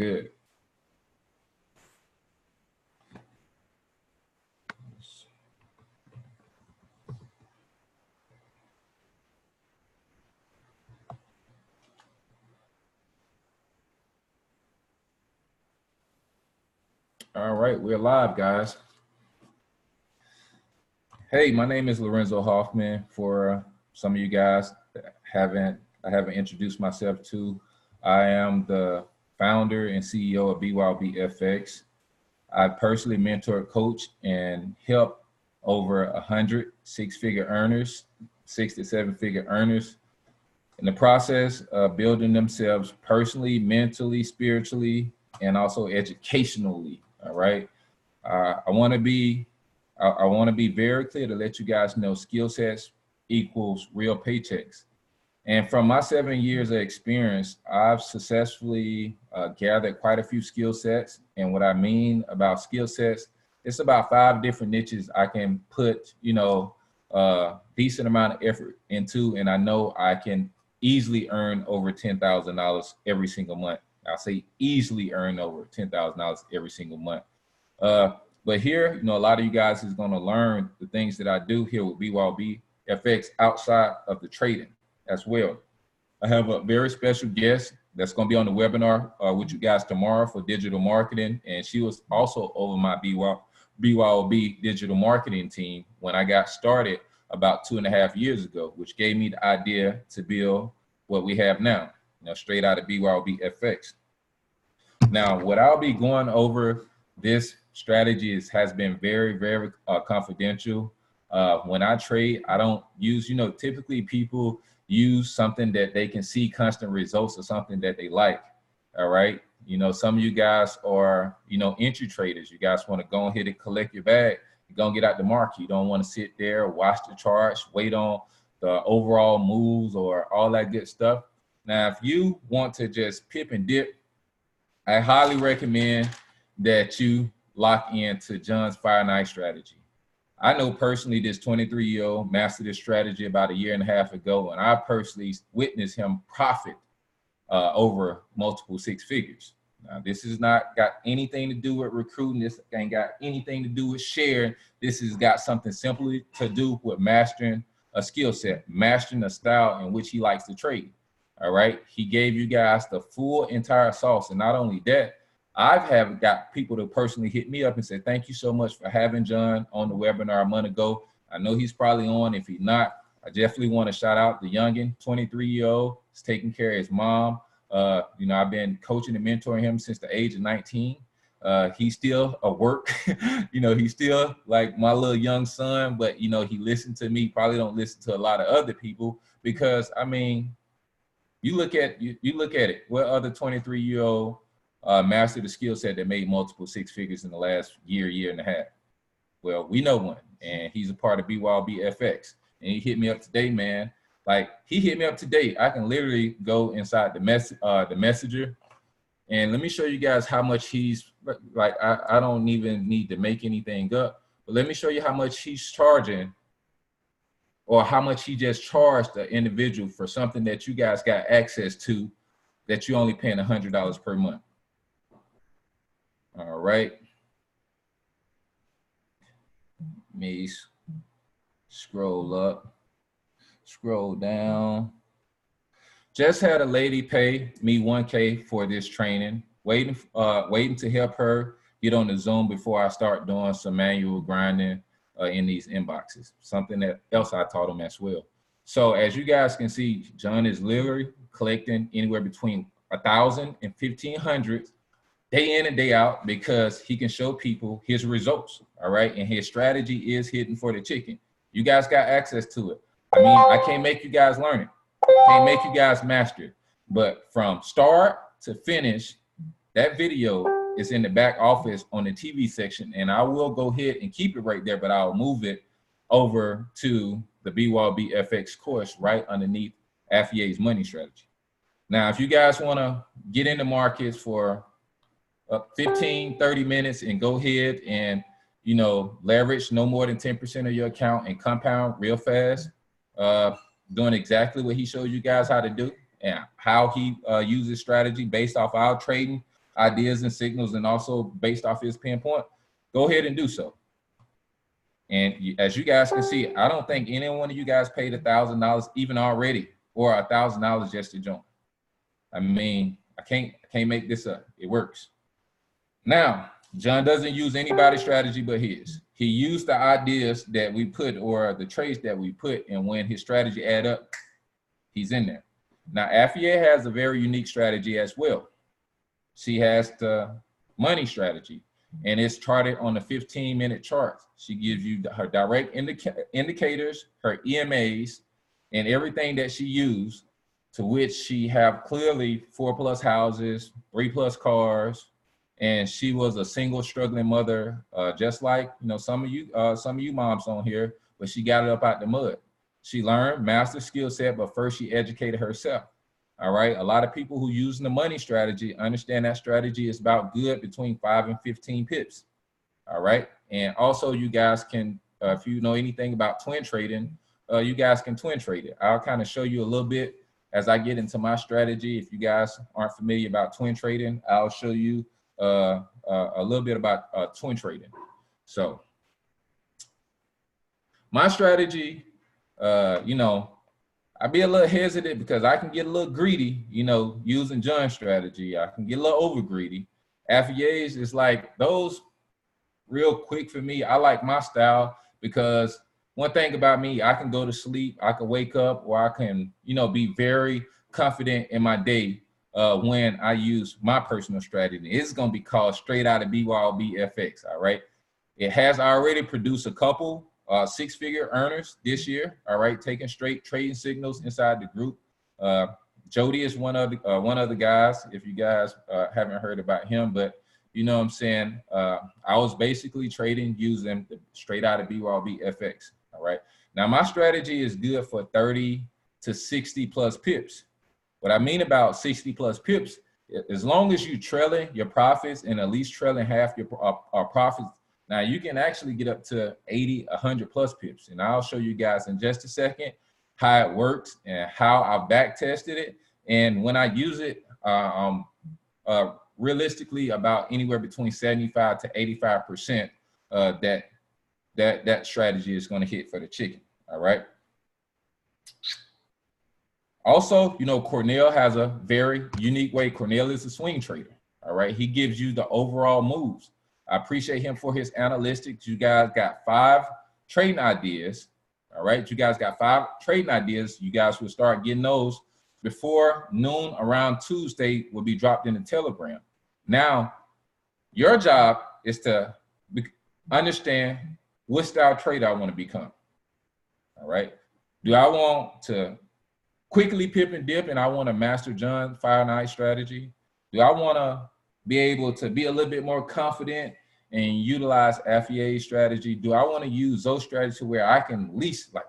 Good. All right, we're live, guys. Hey, my name is Lorenzo Hoffman. For some of you guys that I haven't introduced myself to, I am the founder and CEO of BYOBFX. I personally mentor, coach, and help over 100 six-figure earners, 6 to 7-figure earners, in the process of building themselves personally, mentally, spiritually, and also educationally. All right. I want to be very clear to let you guys know skill sets equals real paychecks. And from my 7 years of experience, I've successfully gathered quite a few skill sets. And what I mean about skill sets, it's about 5 different niches I can put, decent amount of effort into. And I know I can easily earn over $10,000 every single month. I'll say easily earn over $10,000 every single month. But here, a lot of you guys is going to learn the things that I do here with BYOBFX outside of the trading as well. I have a very special guest that's going to be on the webinar with you guys tomorrow for digital marketing. And she was also over my BYOB digital marketing team when I got started about 2.5 years ago, which gave me the idea to build what we have now, straight out of BYOBFX. Now, what I'll be going over this strategy has been very, very confidential. When I trade, I don't use, typically people use something that they can see constant results or something that they like. All right. Some of you guys are, entry traders. You guys want to go ahead and collect your bag. You're going to get out the market. You don't want to sit there, watch the charts, wait on the overall moves or all that good stuff. Now, if you want to just pip and dip, I highly recommend that you lock into John's Fire Night strategy. I know personally this 23-year-old mastered this strategy about 1.5 years ago, and I personally witnessed him profit over multiple 6 figures. Now, this has not got anything to do with recruiting. This ain't got anything to do with sharing. This has got something simply to do with mastering a skill set, mastering a style in which he likes to trade. All right. He gave you guys the full entire sauce. And not only that, I've got people to personally hit me up and say, thank you so much for having John on the webinar a month ago. I know he's probably on. If he's not, I definitely want to shout out the youngin, 23-year-old. He's taking care of his mom. I've been coaching and mentoring him since the age of 19. He's still a work, he's still like my little young son, but he listened to me, probably don't listen to a lot of other people because you look at it, what other 23-year-old mastered a skill set that made multiple 6 figures in the last year and a half? Well, we know one, and he's a part of BYOBFX, and he hit me up today, man. Like, he hit me up today. I can literally go inside the messenger, and let me show you guys how much he's like. I don't even need to make anything up, but let me show you how much he's charging, or how much he just charged the individual for something that you guys got access to that you're only paying $100 per month. All right. Let me scroll up. Scroll down. Just had a lady pay me $1K for this training, waiting to help her get on the Zoom before I start doing some manual grinding in these inboxes, something that else I taught him as well. So as you guys can see, John is literally collecting anywhere between 1,000 and 1,500 day in and day out because he can show people his results. All right. And his strategy is hidden for the chicken. You guys got access to it. I can't make you guys learn it. I can't make you guys master it. But from start to finish, that video is in the back office on the TV section. And I will go ahead and keep it right there, but I'll move it over to the BYOBFX course right underneath Affier's money strategy. Now, if you guys want to get into markets for 15, 30 minutes and go ahead and, leverage no more than 10% of your account and compound real fast, doing exactly what he showed you guys how to do and how he uses strategy based off our trading, ideas and signals and also based off his pinpoint, go ahead and do so. And as you guys can see, I don't think any one of you guys paid $1,000 even already, or $1,000 just to join. I mean, I can't make this up. It works. Now, John doesn't use anybody's strategy but his. He used the ideas that we put, or the trades that we put, and when his strategy add up, he's in there. Now, Afia has a very unique strategy as well. She has the money strategy, and it's charted on the 15-minute chart. She gives you her direct indicators, her EMAs, and everything that she used, to which she have clearly 4+ houses, 3+ cars, and she was a single struggling mother, just like some of you moms on here, but she got it up out the mud. She learned, mastered skill set, but first she educated herself. All right. A lot of people who use the money strategy understand that strategy is about good between 5 and 15 pips. All right. And also, you guys can, if you know anything about twin trading, you guys can twin trade it. I'll kind of show you a little bit as I get into my strategy. If you guys aren't familiar about twin trading, I'll show you a little bit about twin trading. So my strategy, I'd be a little hesitant because I can get a little greedy, using John's strategy. I can get a little over greedy. FEAs is like those real quick for me. I like my style because one thing about me, I can go to sleep, I can wake up, or I can, be very confident in my day when I use my personal strategy. It's going to be called straight out of BYOBFX. All right. It has already produced a couple 6-figure earners this year. All right, taking straight trading signals inside the group. Jody is one of the guys. If you guys haven't heard about him, but you know what I'm saying. I was basically trading using the straight out of BYOBFX. All right. Now my strategy is good for 30 to 60+ pips. What I mean about 60+ pips, as long as you trailing your profits and at least trailing half your profits. Now you can actually get up to 80, 100+ pips. And I'll show you guys in just a second how it works and how I've back tested it. And when I use it, realistically about anywhere between 75 to 85% that strategy is going to hit for the chicken. All right. Also, Cornell has a very unique way. Cornell is a swing trader. All right. He gives you the overall moves. I appreciate him for his analytics. You guys got 5 trading ideas. All right. You guys got 5 trading ideas. You guys will start getting those before noon around Tuesday will be dropped in the Telegram. Now, your job is to understand what style trader I want to become. All right. Do I want to quickly pip and dip and I want to master John Fire Night strategy? Do I want to be able to be a little bit more confident and utilize FEA strategy? Do I want to use those strategies where I can at least I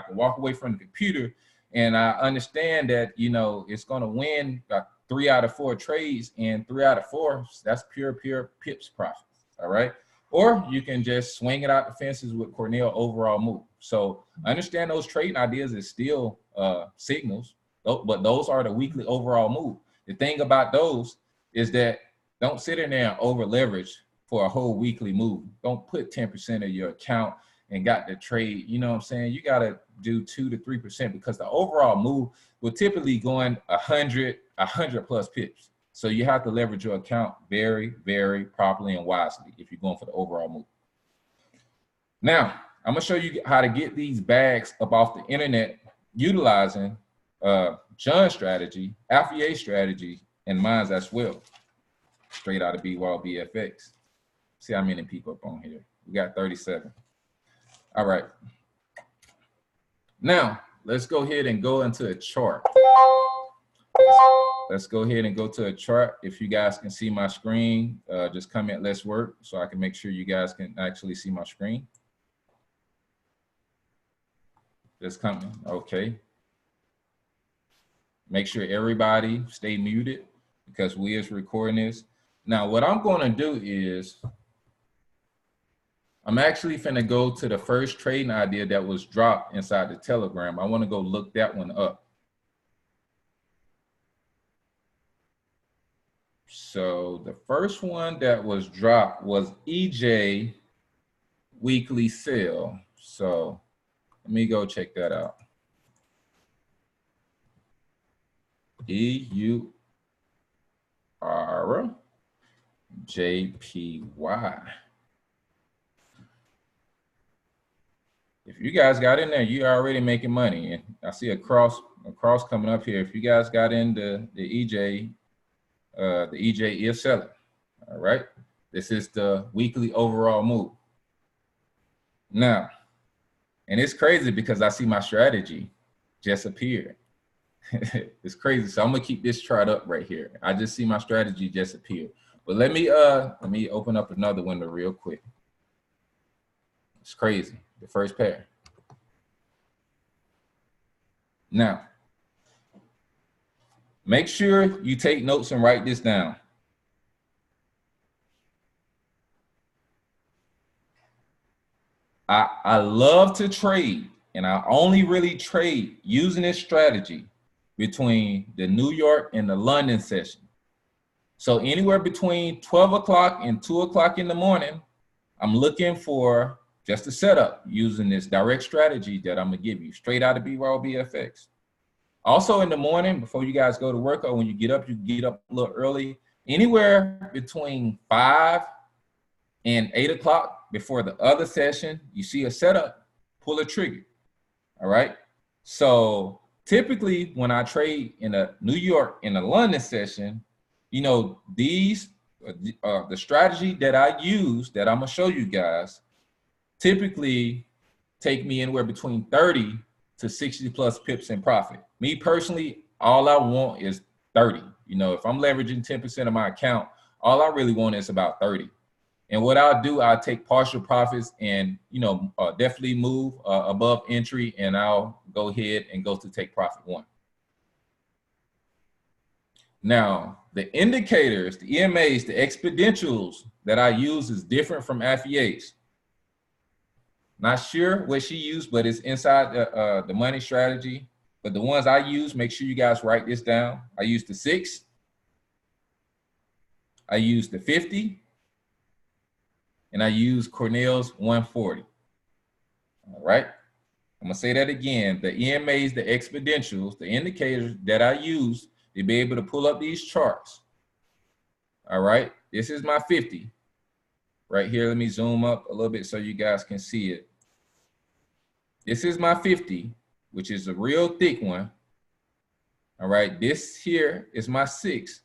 can walk away from the computer and I understand that, it's going to win 3 out of 4 trades, and 3 out of 4, that's pure pips profits. All right. Or you can just swing it out the fences with Cornell overall move. So understand those trading ideas is still signals, but those are the weekly overall move. The thing about those is that don't sit in there and over leverage for a whole weekly move. Don't put 10% of your account and got the trade. You know what I'm saying? You got to do 2 to 3% because the overall move will typically go in 100+ pips. So you have to leverage your account very, very properly and wisely if you're going for the overall move. Now, I'm going to show you how to get these bags up off the internet utilizing John's strategy, FEA strategy, and mine's as well. Straight out of BYOBFX. See how many people up on here. We got 37. All right. Now, let's go ahead and go into a chart. Let's go ahead and go to a chart. If you guys can see my screen, just comment "let's work" so I can make sure you guys can actually see my screen. Just comment. Okay. Make sure everybody stay muted because we is recording this. Now, what I'm going to do is I'm actually finna go to the first trading idea that was dropped inside the Telegram. I want to go look that one up. So the first one that was dropped was EJ weekly sale. So let me go check that out. EURJPY. If you guys got in there, you already making money. And I see a cross coming up here. If you guys got into the EJ is selling. All right. This is the weekly overall move. Now, and it's crazy because I see my strategy just appeared. It's crazy. So I'm gonna keep this chart up right here. I just see my strategy just appear. But let me open up another window real quick. It's crazy. The first pair. Now, make sure you take notes and write this down. I love to trade, and I only really trade using this strategy between the New York and the London session. So anywhere between 12 o'clock and 2 o'clock in the morning, I'm looking for just a setup using this direct strategy that I'm gonna give you straight out of BYOBFX. Also in the morning, before you guys go to work, or when you get up a little early, anywhere between 5 and 8 o'clock before the other session, you see a setup, pull a trigger. All right. So typically when I trade in a New York and a London session, you know, these the strategy that I use that I'm gonna show you guys typically take me anywhere between 30 to 60 plus pips in profit. Me personally, all I want is 30. You know, if I'm leveraging 10% of my account, all I really want is about 30. And what I'll do, I'll take partial profits and, you know, definitely move above entry, and I'll go ahead and go to take profit one. Now, the indicators, the EMAs, the exponentials that I use is different from FEAs. Not sure what she used, but it's inside the money strategy. But the ones I use, make sure you guys write this down. I use the 6. I use the 50. And I use Cornell's 140. All right. I'm gonna say that again. The EMAs, the exponentials, the indicators that I use to be able to pull up these charts. All right. This is my 50. Right here. Let me zoom up a little bit so you guys can see it. This is my 50, which is a real thick one. All right. This here is my 6.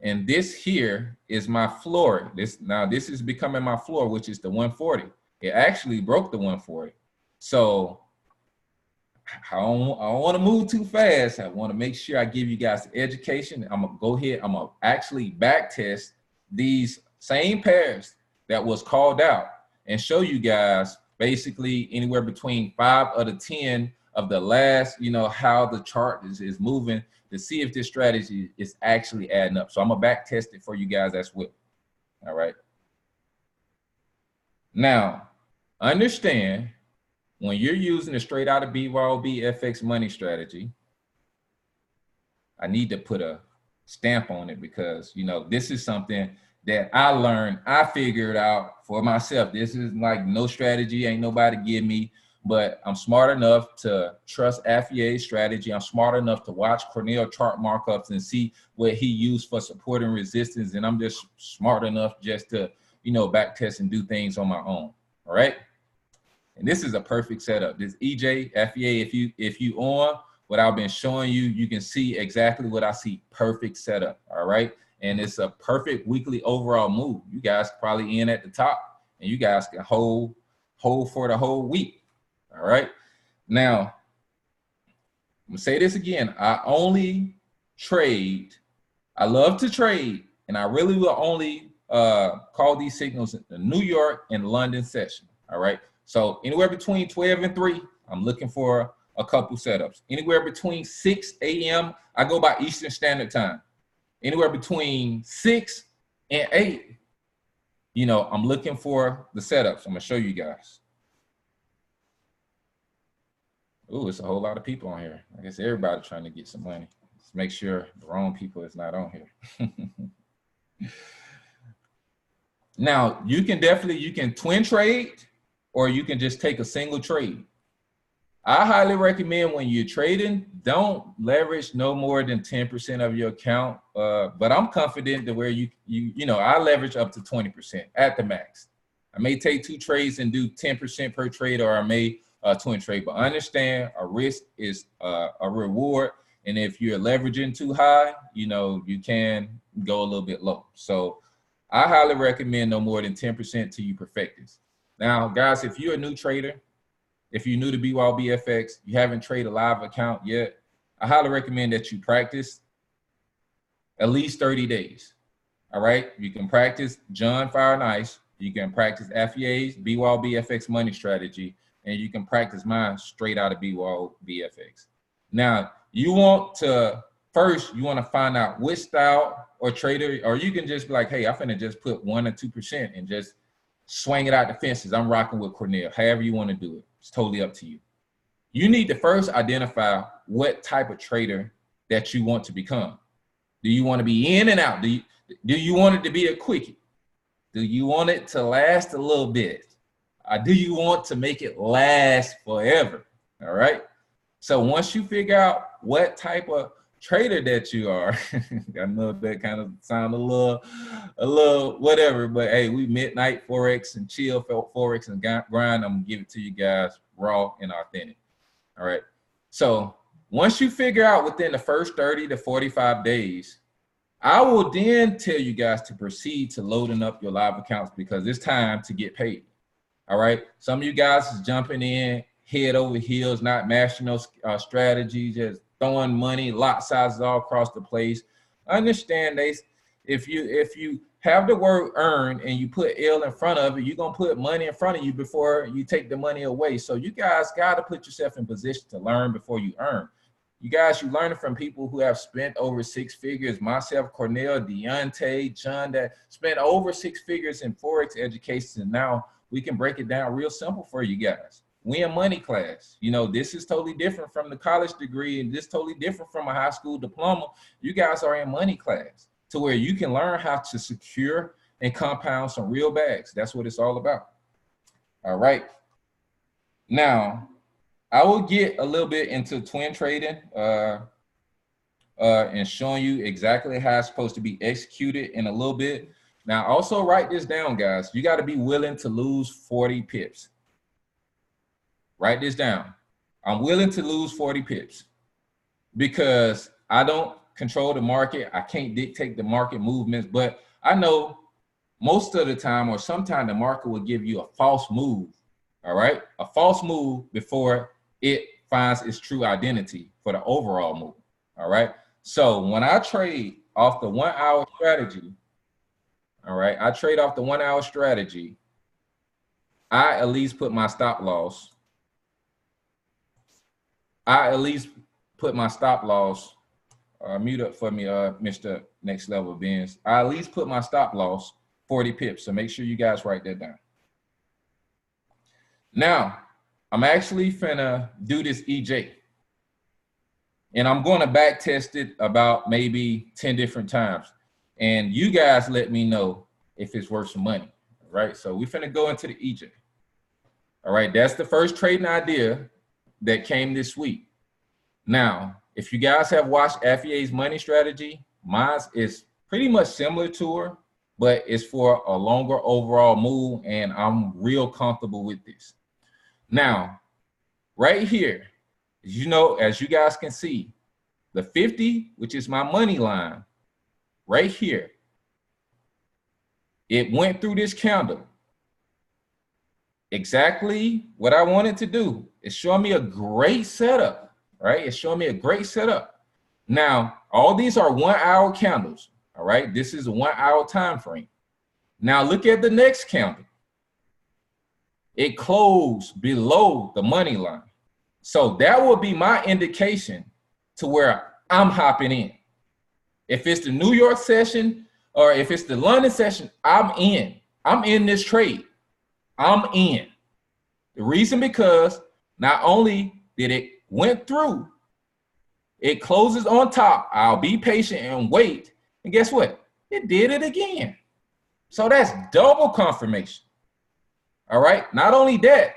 And this here is my floor. This is becoming my floor, which is the 140. It actually broke the 140. So I don't want to move too fast. I want to make sure I give you guys the education. I'm gonna go ahead. I'm gonna actually back test these same pairs that was called out and show you guys basically anywhere between 5 out of 10 of the last, you know, how the chart is moving, to see if this strategy is actually adding up. So I'm gonna back test it for you guys as well. All right. Now, understand when you're using a straight out of BYOBFX money strategy, I need to put a stamp on it because, you know, this is something that I learned, I figured out for myself. This is like no strategy, ain't nobody give me. But I'm smart enough to trust FEA's strategy. I'm smart enough to watch Cornell chart markups and see what he used for support and resistance. And I'm just smart enough just to, you know, back test and do things on my own. All right. And this is a perfect setup. This EJ, FEA, if you on what I've been showing you, you can see exactly what I see. Perfect setup. All right. And it's a perfect weekly overall move. You guys probably in at the top and you guys can hold for the whole week. All right. Now, I'm gonna say this again. I only trade. I love to trade, and I really will only call these signals in the New York and London session. All right. So anywhere between 12 and 3, I'm looking for a couple setups. Anywhere between 6 a.m. I go by Eastern Standard Time. Anywhere between 6 and 8, you know, I'm looking for the setups. I'm gonna show you guys. Ooh, it's a whole lot of people on here. I guess everybody trying to get some money. Let's make sure the wrong people is not on here. Now, you can twin trade, or you can just take a single trade. I highly recommend when you're trading, don't leverage no more than 10% of your account. But I'm confident that where you know, I leverage up to 20% at the max. I may take 2 trades and do 10% per trade, or I may twin trade. But understand, a risk is a reward. And if you're leveraging too high, you know, you can go a little bit low. So I highly recommend no more than 10% till you perfect this. Now, guys, if you're a new trader, if you're new to BYOBFX, you haven't traded a live account yet, I highly recommend that you practice at least 30 days. All right. You can practice John Fire and Ice. You can practice FEA's BYOBFX money strategy, and you can practice mine straight out of BYOBFX. Now, you want to first, you want to find out which style or trader, or you can just be like, hey, I'm finna just put 1 or 2% and just swing it out the fences. I'm rocking with Cornell. However you want to do it. It's totally up to you. You need to first identify what type of trader that you want to become. Do you want to be in and out? Do you want it to be a quickie? Do you want it to last a little bit? Or do you want to make it last forever? All right. So once you figure out what type of trader that you are, I know that kind of sound a little whatever, but hey, we midnight Forex and chill Forex and grind. I'm gonna give it to you guys raw and authentic. All right. So once you figure out within the first 30 to 45 days, I will then tell you guys to proceed to loading up your live accounts, because it's time to get paid. All right. Some of you guys is jumping in head over heels, not mastering those strategies, just throwing money, lot sizes all across the place. Understand this. If you have the word earn and you put L in front of it, you're going to put money in front of you before you take the money away. So you guys got to put yourself in position to learn before you earn. You guys, you learning from people who have spent over 6 figures, myself, Cornell, Deontay, John, that spent over 6 figures in Forex education. And now we can break it down real simple for you guys. We in money class. You know, this is totally different from the college degree, and this is totally different from a high school diploma. You guys are in money class to where you can learn how to secure and compound some real bags. That's what it's all about. All right. Now, I will get a little bit into twin trading and showing you exactly how it's supposed to be executed in a little bit. Now, also write this down, guys. You got to be willing to lose 40 pips. Write this down. I'm willing to lose 40 pips because I don't control the market. I can't dictate the market movements, but I know most of the time or sometimes the market will give you a false move. All right. A false move before it finds its true identity for the overall move. All right. So when I trade off the 1 hour strategy, all right, I trade off the 1 hour strategy, I at least put my stop loss. Mute up for me, Mr. Next Level Benz. I at least put my stop loss 40 pips. So make sure you guys write that down. Now, I'm actually finna do this EJ. And I'm going to back test it about maybe 10 different times. And you guys let me know if it's worth some money, right? So we finna go into the EJ. All right, that's the first trading idea that came this week. Now, if you guys have watched FEA's money strategy, mine is pretty much similar to her, but it's for a longer overall move, and I'm real comfortable with this. Now, right here, you know, as you guys can see, the 50, which is my money line, right here, it went through this candle. Exactly what I wanted to do. It's showing me a great setup, right? It's showing me a great setup. Now, all these are 1 hour candles, all right? This is a 1 hour time frame. Now, look at the next candle. It closed below the money line. So that will be my indication to where I'm hopping in. If it's the New York session or if it's the London session, I'm in. I'm in this trade. I'm in. The reason because not only did it went through, it closes on top. I'll be patient and wait. And guess what? it did it again. So that's double confirmation. All right. Not only that,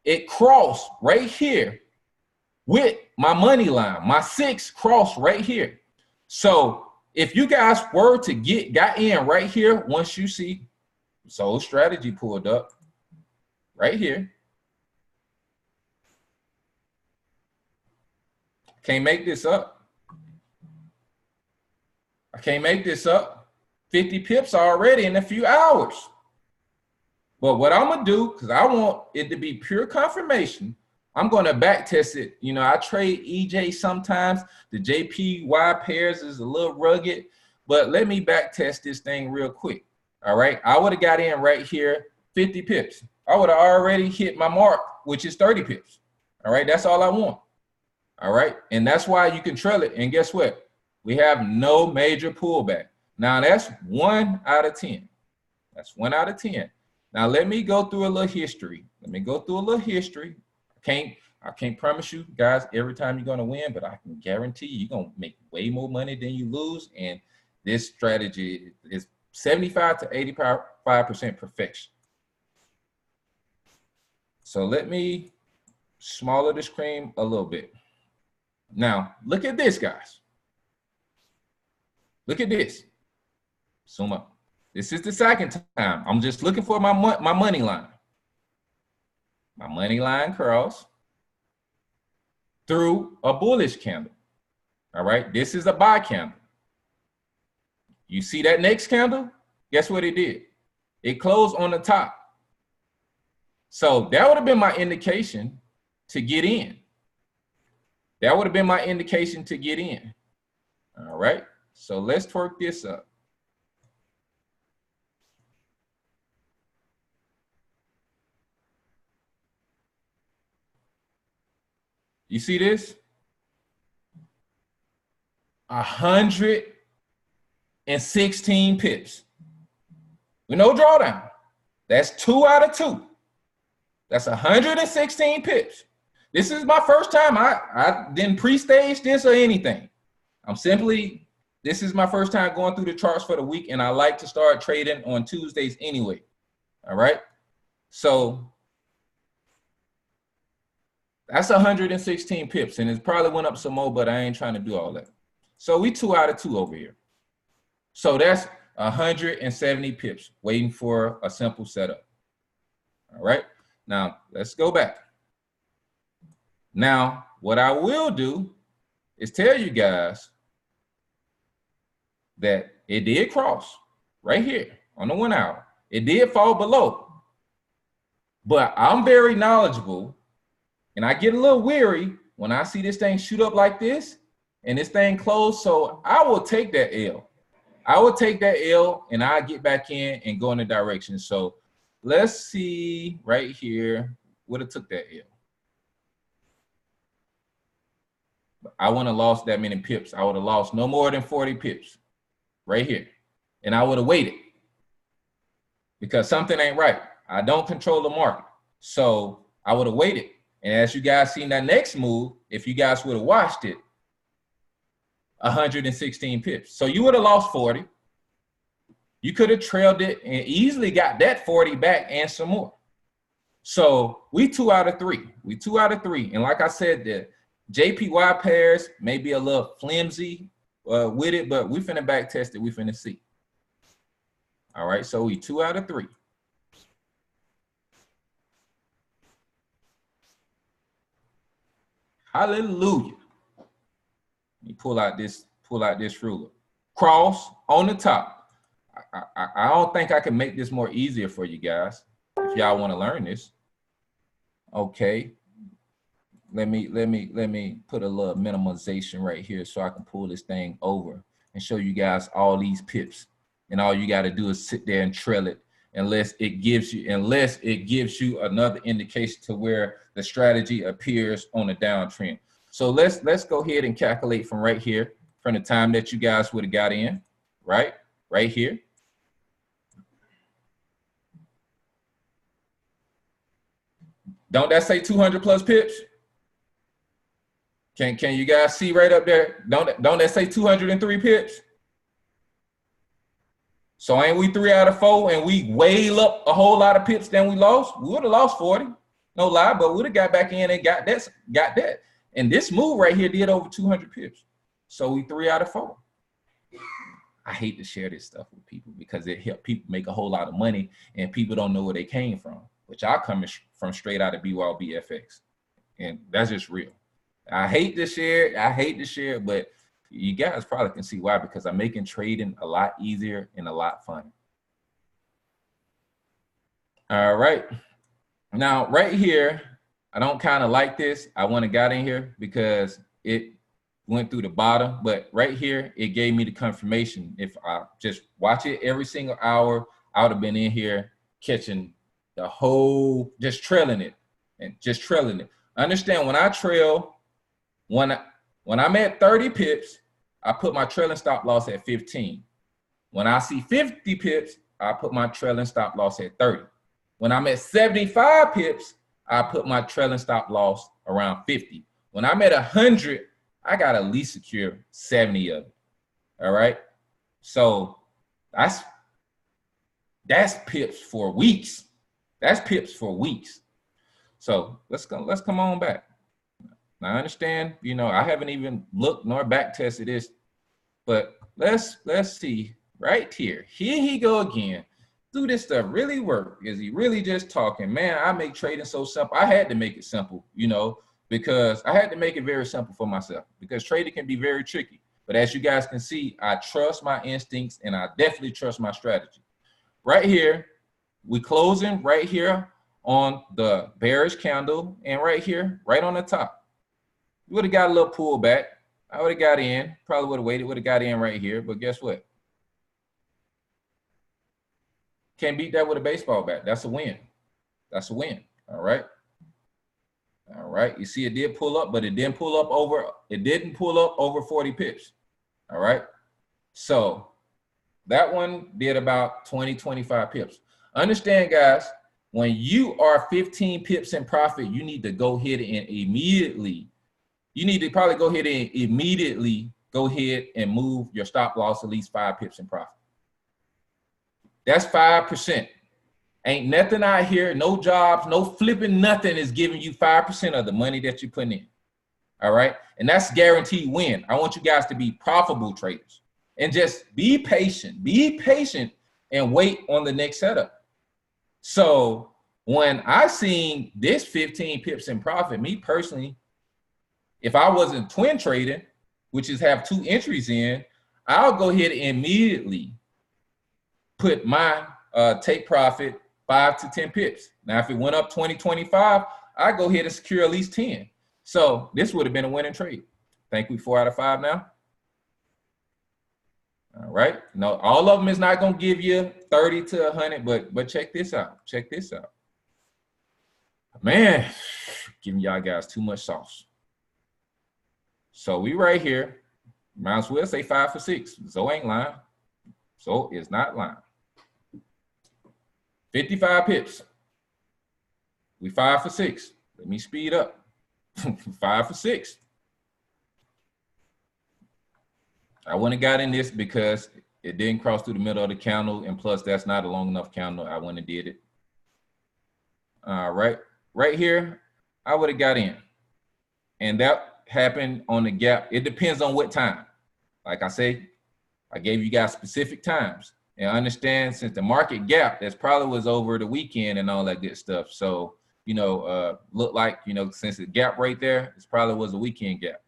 it crossed right here with my money line. My 6 crossed right here. So if you guys were to got in right here, once you see sold strategy pulled up right here, can't make this up. I can't make this up. 50 pips already in a few hours. But what I'm gonna do, because I want it to be pure confirmation, I'm gonna back test it. You know, I trade EJ sometimes. The JPY pairs is a little rugged, but let me back test this thing real quick. All right, I would have got in right here, 50 pips. I would have already hit my mark, which is 30 pips. All right, that's all I want. All right, and that's why you can trail it. And guess what? We have no major pullback. Now that's 1 out of 10. That's 1 out of 10. Now let me go through a little history. I can't promise you guys every time you're gonna win, but I can guarantee you're gonna make way more money than you lose. And this strategy is 75 to 85% perfection. So let me smaller the screen a little bit. Now look at this, guys. Look at this. Zoom up. This is the second time. I'm just looking for my money line. My money line curls through a bullish candle. All right, this is a buy candle. You see that next candle? Guess what it did? It closed on the top. So that would have been my indication to get in. That would have been my indication to get in. All right, so let's twerk this up. You see this? 116 pips. With no drawdown. That's 2 out of 2. That's 116 pips. This is my first time. I didn't pre-stage this or anything. This is my first time going through the charts for the week, and I like to start trading on Tuesdays anyway. All right. So that's 116 pips, and it probably went up some more, but I ain't trying to do all that. So we 2 out of 2 over here. So that's 170 pips waiting for a simple setup. All right. Now let's go back. Now, what I will do is tell you guys that it did cross right here on the 1 hour. It did fall below, but I'm very knowledgeable. And I get a little weary when I see this thing shoot up like this and this thing close. So I will take that L. I will take that L and I'll get back in and go in the direction. So let's see right here. Would have took that L. I wouldn't have lost that many pips. I would have lost no more than 40 pips right here. And I would have waited because something ain't right. I don't control the market. So I would have waited. And as you guys seen that next move, if you guys would have watched it, 116 pips. So you would have lost 40. You could have trailed it and easily got that 40 back and some more. So we 2 out of 3. We 2 out of 3. And like I said, the JPY pairs may be a little flimsy with it, but we finna back test it. We finna see. All right, so we 2 out of 3. Hallelujah. Let me pull out this ruler. Cross on the top. I don't think I can make this more easier for you guys if y'all want to learn this. Okay. Let me put a little minimization right here so I can pull this thing over and show you guys all these pips. And all you got to do is sit there and trail it unless it gives you another indication to where the strategy appears on a downtrend. So let's go ahead and calculate from right here, from the time that you guys would have got in, right here. Don't that say 200 plus pips? Can you guys see right up there? Don't that say 203 pips? So ain't we 3 out of 4 and we whale up a whole lot of pips than we lost? We would have lost 40, no lie, but we would have got back in and got that. And this move right here did over 200 pips. So we 3 out of 4. I hate to share this stuff with people because it helps people make a whole lot of money and people don't know where they came from, which I come from straight out of BYOBFX. And that's just real. I hate to share it, but you guys probably can see why, because I'm making trading a lot easier and a lot fun. All right. Now, right here, I don't kind of like this. I want to got in here because it went through the bottom, but right here, it gave me the confirmation. If I just watch it every single hour, I would have been in here catching the whole, just trailing it and just trailing it. Understand, when I trail, when I'm at 30 pips, I put my trailing stop loss at 15. When I see 50 pips, I put my trailing stop loss at 30. When I'm at 75 pips, I put my trailing stop loss around 50. When I'm at 100, I got to at least secure 70 of it. All right. So that's pips for weeks. That's pips for weeks. So let's come on back. Now I understand, you know, I haven't even looked nor back tested this, but let's see right here. Here he go again. Do this stuff really work? Is he really just talking? Man, I make trading so simple. I had to make it simple, you know, because I had to make it very simple for myself, because trading can be very tricky. But as you guys can see, I trust my instincts and I definitely trust my strategy. Right here, we closing right here on the bearish candle, and right here, right on the top. You would have got a little pullback. I would have got in, probably would have waited, would have got in right here, but guess what? Can't beat that with a baseball bat. That's a win. That's a win. All right. All right. You see, it did pull up, but it didn't pull up over 40 pips. All right. So that one did about 20, 25 pips. Understand, guys, when you are 15 pips in profit, you need to go ahead and immediately, go ahead and move your stop loss at least 5 pips in profit. That's 5%. Ain't nothing out here, no jobs, no flipping, nothing is giving you 5% of the money that you put in. All right. And that's guaranteed win. I want you guys to be profitable traders and just be patient and wait on the next setup. So when I seen this 15 pips in profit, me personally, if I wasn't twin trading, which is have 2 entries in, I'll go ahead and immediately put my take profit 5 to 10 pips. Now, if it went up 20, 25, I go ahead and secure at least 10. So this would have been a winning trade. Think we 4 out of 5 now? All right. No, all of them is not going to give you 30 to 100, but check this out. Check this out. Man, giving y'all guys too much sauce. So we right here. Might as well say 5 for 6. So ain't lying. So it's not lying. 55 pips. We 5 for 6. Let me speed up. 5 for 6. I wouldn't have got in this because it didn't cross through the middle of the candle, and plus that's not a long enough candle. I wouldn't have did it. All right. Right here, I would have got in. And that happened on the gap. It depends on what time. Like I say, I gave you guys specific times. And understand, since the market gap, that's probably was over the weekend and all that good stuff. So, you know, look like, you know, since the gap right there, it probably was a weekend gap.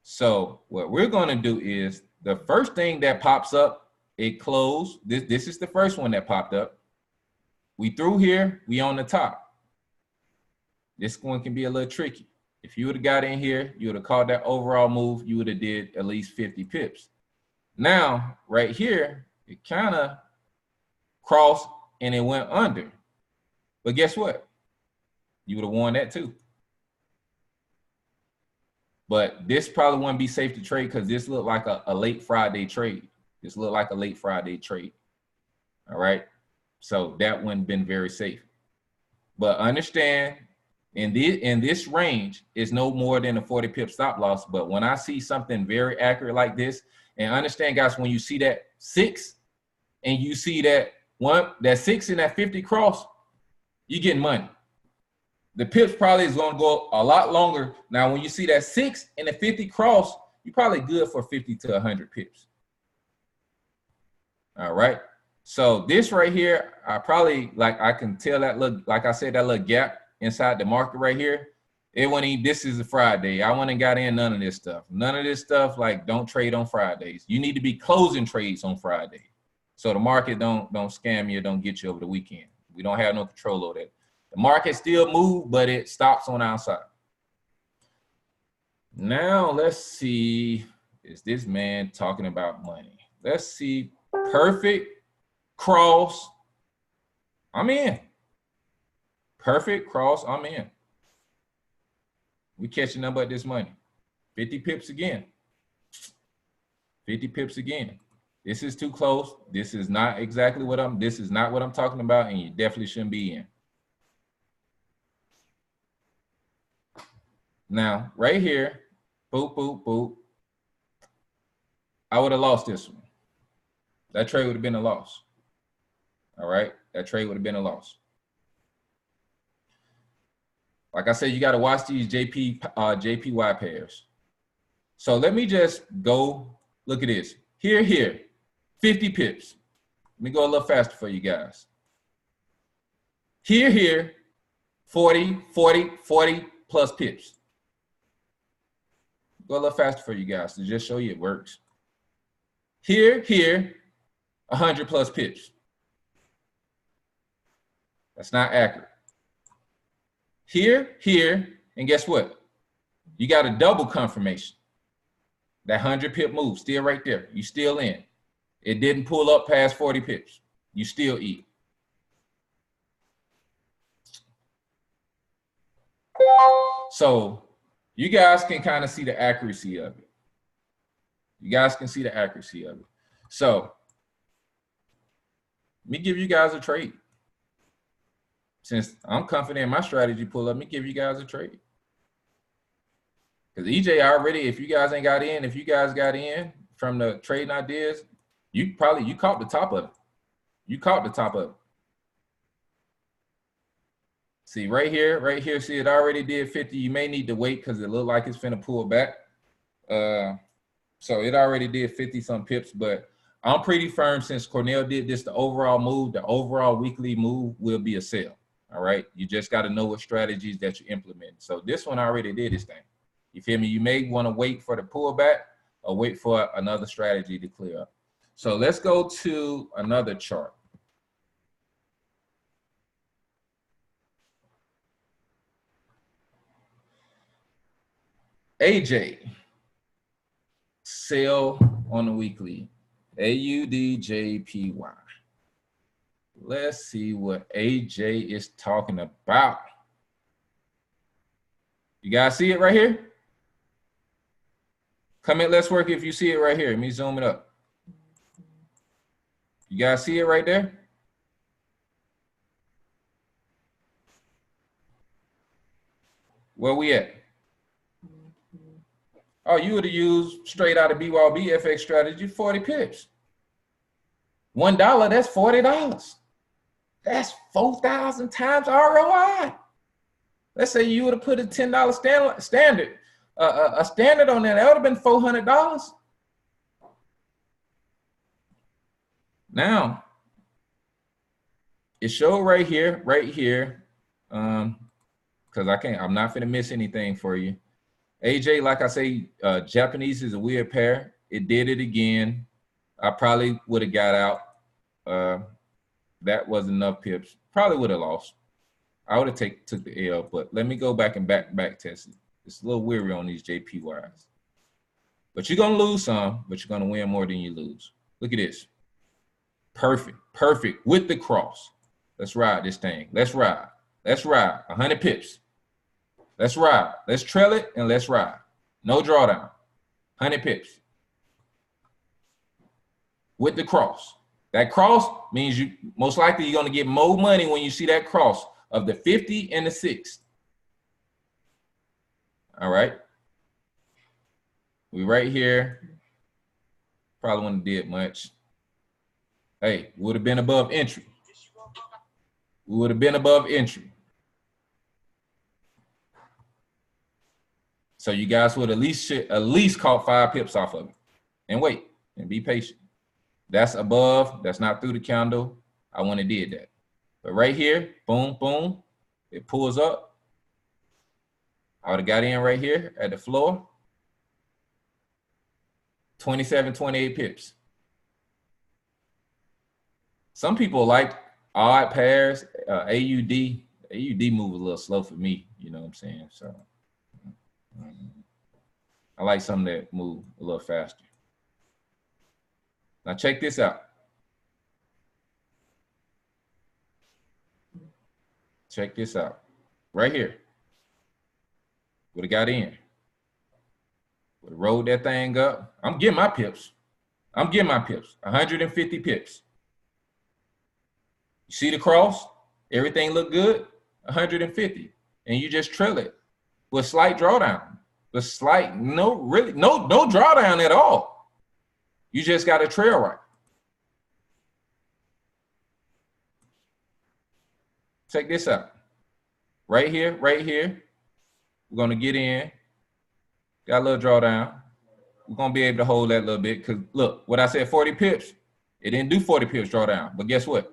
So what we're going to do is the first thing that pops up, it closed. This is the first one that popped up. We through here, we on the top. This one can be a little tricky. If you would have got in here, you would have caught that overall move. You would have did at least 50 pips. Now, right here, it kind of crossed and it went under. But guess what? You would have won that too. But this probably wouldn't be safe to trade because this looked like a late Friday trade. This looked like a late Friday trade. All right. So that wouldn't have been very safe. But understand, in this range is no more than a 40 pip stop loss. But when I see something very accurate like this, And understand, guys, when you see that 6 and you see that 6 and that 50 cross, you're getting money. The pips probably is going to go a lot longer. Now, when you see that 6 and the 50 cross, you're probably good for 50 to 100 pips. All right. So this right here, I probably, like, I can tell that look, like I said, that little gap inside the market right here. It went in, this is a Friday. I went and got in none of this stuff. None of this stuff, like, don't trade on Fridays. You need to be closing trades on Friday. So the market don't scam you, don't get you over the weekend. We don't have no control over that. The market still moves, but it stops on the outside. Now let's see, is this man talking about money? Let's see, perfect cross, I'm in. Perfect cross, I'm in. We catching nothing but this money. 50 pips again. 50 pips again. This is too close. This is not exactly what this is not what I'm talking about, and you definitely shouldn't be in. Now, right here, boop, boop, boop. I would have lost this one. That trade would have been a loss. All right, that trade would have been a loss. Like I said, you got to watch these JPY pairs. So let me just go look at this. Here, 50 pips. Let me go a little faster for you guys. Here, 40 plus pips. Go a little faster for you guys to just show you it works. Here, 100 plus pips. That's not accurate. Here, and guess what? You got a double confirmation. That 100 pip move, still right there. You still in. It didn't pull up past 40 pips. You still eat. So you guys can kind of see the accuracy of it. You guys can see the accuracy of it. So let me give you guys a trade. Since I'm confident in my strategy pull up, let me give you guys a trade. Because EJ already, if you guys ain't got in, if you guys got in from the trading ideas, you caught the top of it. You caught the top of it. See right here, see it already did 50. You may need to wait because it looked like it's finna pull back. So it already did 50 some pips, but I'm pretty firm since Cornell did this, the overall move, the overall weekly move will be a sell. All right. You just got to know what strategies that you implement. So this one already did this thing. You feel me? You may want to wait for the pullback or wait for another strategy to clear up. So let's go to another chart. AJ, sell on the weekly, AUDJPY. Let's see what AJ is talking about. You guys see it right here? Comment, let's work if you see it right here. Let me zoom it up. You guys see it right there? Where we at? Oh, you would have used straight out of BYOBFX strategy, 40 pips. $1, that's $40. That's 4,000 times ROI. Let's say you would have put a $10 standard, a standard on there. That would have been $400. Now, it showed right here, because I'm not gonna miss anything for you. AJ, like I say, Japanese is a weird pair. It did it again. I probably would have got out. That was enough pips. Probably would have lost. I would have took the L, but let me go back and back test it. It's a little weary on these JPYs. But you're gonna lose some, but you're gonna win more than you lose. Look at this. Perfect with the cross. Let's ride this thing. Let's ride. 100 pips. Let's ride. Let's trail it and let's ride. No drawdown. 100 pips. With the cross. That cross means you most likely you're going to get more money when you see that cross of the 50 and the 6. All right. We right here. Probably wouldn't have did much. Hey, would have been above entry. We would have been above entry. So you guys would at least caught 5 pips off of it. And wait and be patient. That's above. That's not through the candle. I wouldn't have did that. But right here, boom, boom, it pulls up. I would have got in right here at the floor. 27, 28 pips. Some people like odd pairs, AUD. AUD move a little slow for me, you know what I'm saying? So I like something that move a little faster. Now check this out. Check this out. Right here. Would have got in. Would have rolled that thing up. I'm getting my pips. I'm getting my pips. 150 pips. You see the cross? Everything look good? 150. And you just trail it with slight drawdown. The slight, no drawdown at all. You just got to trail right. Check this out. Right here, right here. We're going to get in. Got a little drawdown. We're going to be able to hold that a little bit because, look, what I said, 40 pips. It didn't do 40 pips drawdown. But guess what?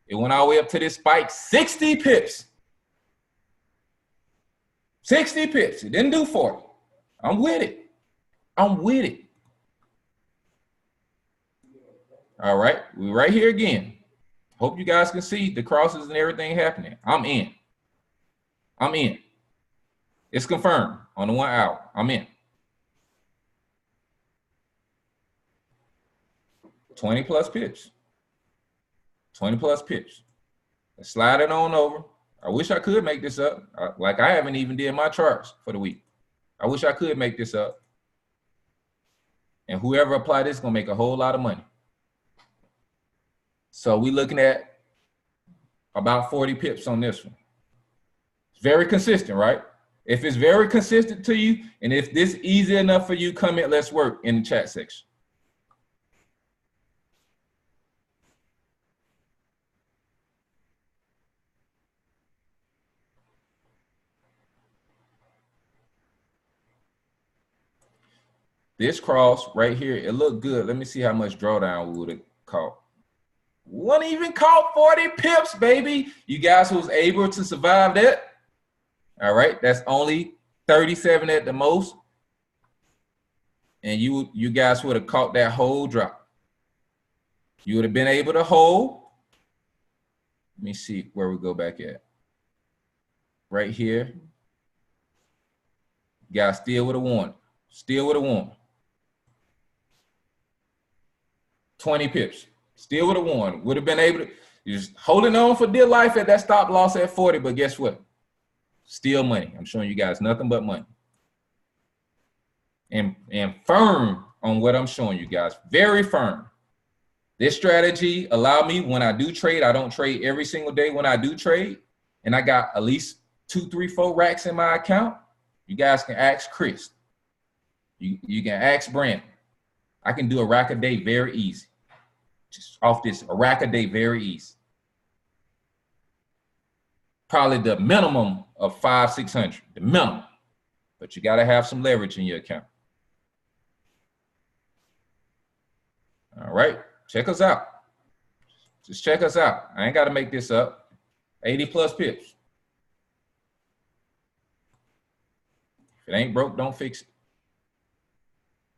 It went all the way up to this spike, 60 pips. 60 pips. It didn't do 40. I'm with it. I'm with it. All right. We're right here again. Hope you guys can see the crosses and everything happening. I'm in. I'm in. It's confirmed on the 1 hour. I'm in. 20 plus pips. 20 plus pips. Let's slide it on over. I wish I could make this up. Like I haven't even did my charts for the week. I wish I could make this up. And whoever applied this is going to make a whole lot of money. So we're looking at about 40 pips on this one. It's very consistent, right? If it's very consistent to you, and if this easy enough for you, comment, let's work in the chat section. This cross right here, it looked good. Let me see how much drawdown we would have caught. Wouldn't even caught 40 pips, baby. You guys was able to survive that. All right, that's only 37 at the most. And you guys would have caught that whole drop. You would have been able to hold. Let me see where we go back at. Right here. You guys still would have won. Still would have won. 20 pips. Still would have won. Would have been able to. You're just holding on for dear life at that stop loss at 40, but guess what? Still money. I'm showing you guys nothing but money. And firm on what I'm showing you guys. Very firm. This strategy allowed me when I do trade, I don't trade every single day when I do trade, and I got at least 2, 3, 4 racks in my account. You guys can ask Chris. You can ask Brandon. I can do a rack a day very easy. Just off this, a rack a day very easy. Probably the minimum of 500, 600, the minimum. But you got to have some leverage in your account. All right, check us out. Just check us out. I ain't got to make this up. 80 plus pips. If it ain't broke, don't fix it.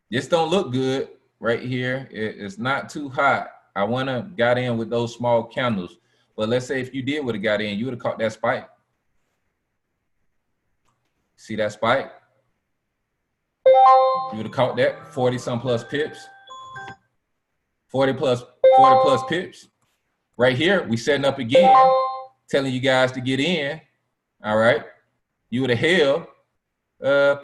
This don't look good right here. It's not too hot. I want to got in with those small candles. But let's say if you did would have got in, you would have caught that spike. See that spike? You would have caught that 40 some plus pips. 40 plus pips. Right here, we setting up again, telling you guys to get in. All right. You would have held,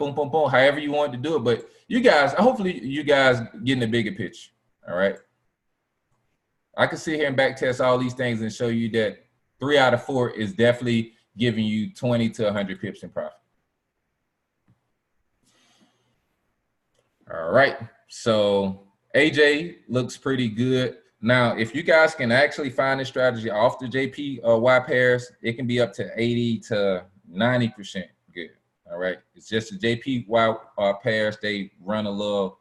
boom, boom, boom, however you want to do it. But you guys, hopefully you guys getting the bigger picture. All right. I can sit here and back test all these things and show you that 3 out of 4 is definitely giving you 20 to 100 pips in profit. All right. So AJ looks pretty good. Now, if you guys can actually find this strategy off the JPY pairs, it can be up to 80 to 90% good. All right. It's just the JPY pairs, they run a little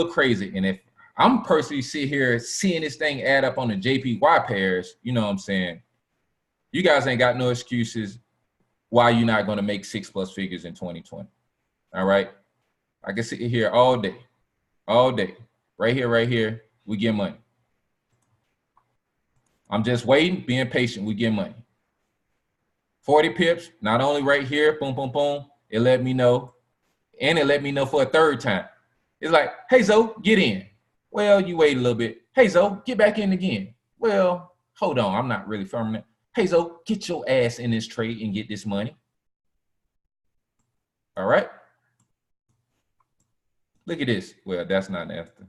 crazy. And if I'm personally sit here seeing this thing add up on the JPY pairs, you know what I'm saying? You guys ain't got no excuses why you're not going to make 6+ figures in 2020. All right. I can sit here all day, right here. We get money. I'm just waiting, being patient. We get money. 40 pips, not only right here, boom, boom, boom. It let me know. And it let me know for a third time. It's like, hey, Zoe, get in. Well, you wait a little bit. Hey, Zoe, get back in again. Well, hold on. I'm not really firm that. Hey, Zoe, get your ass in this trade and get this money. All right. Look at this. Well, that's not an after.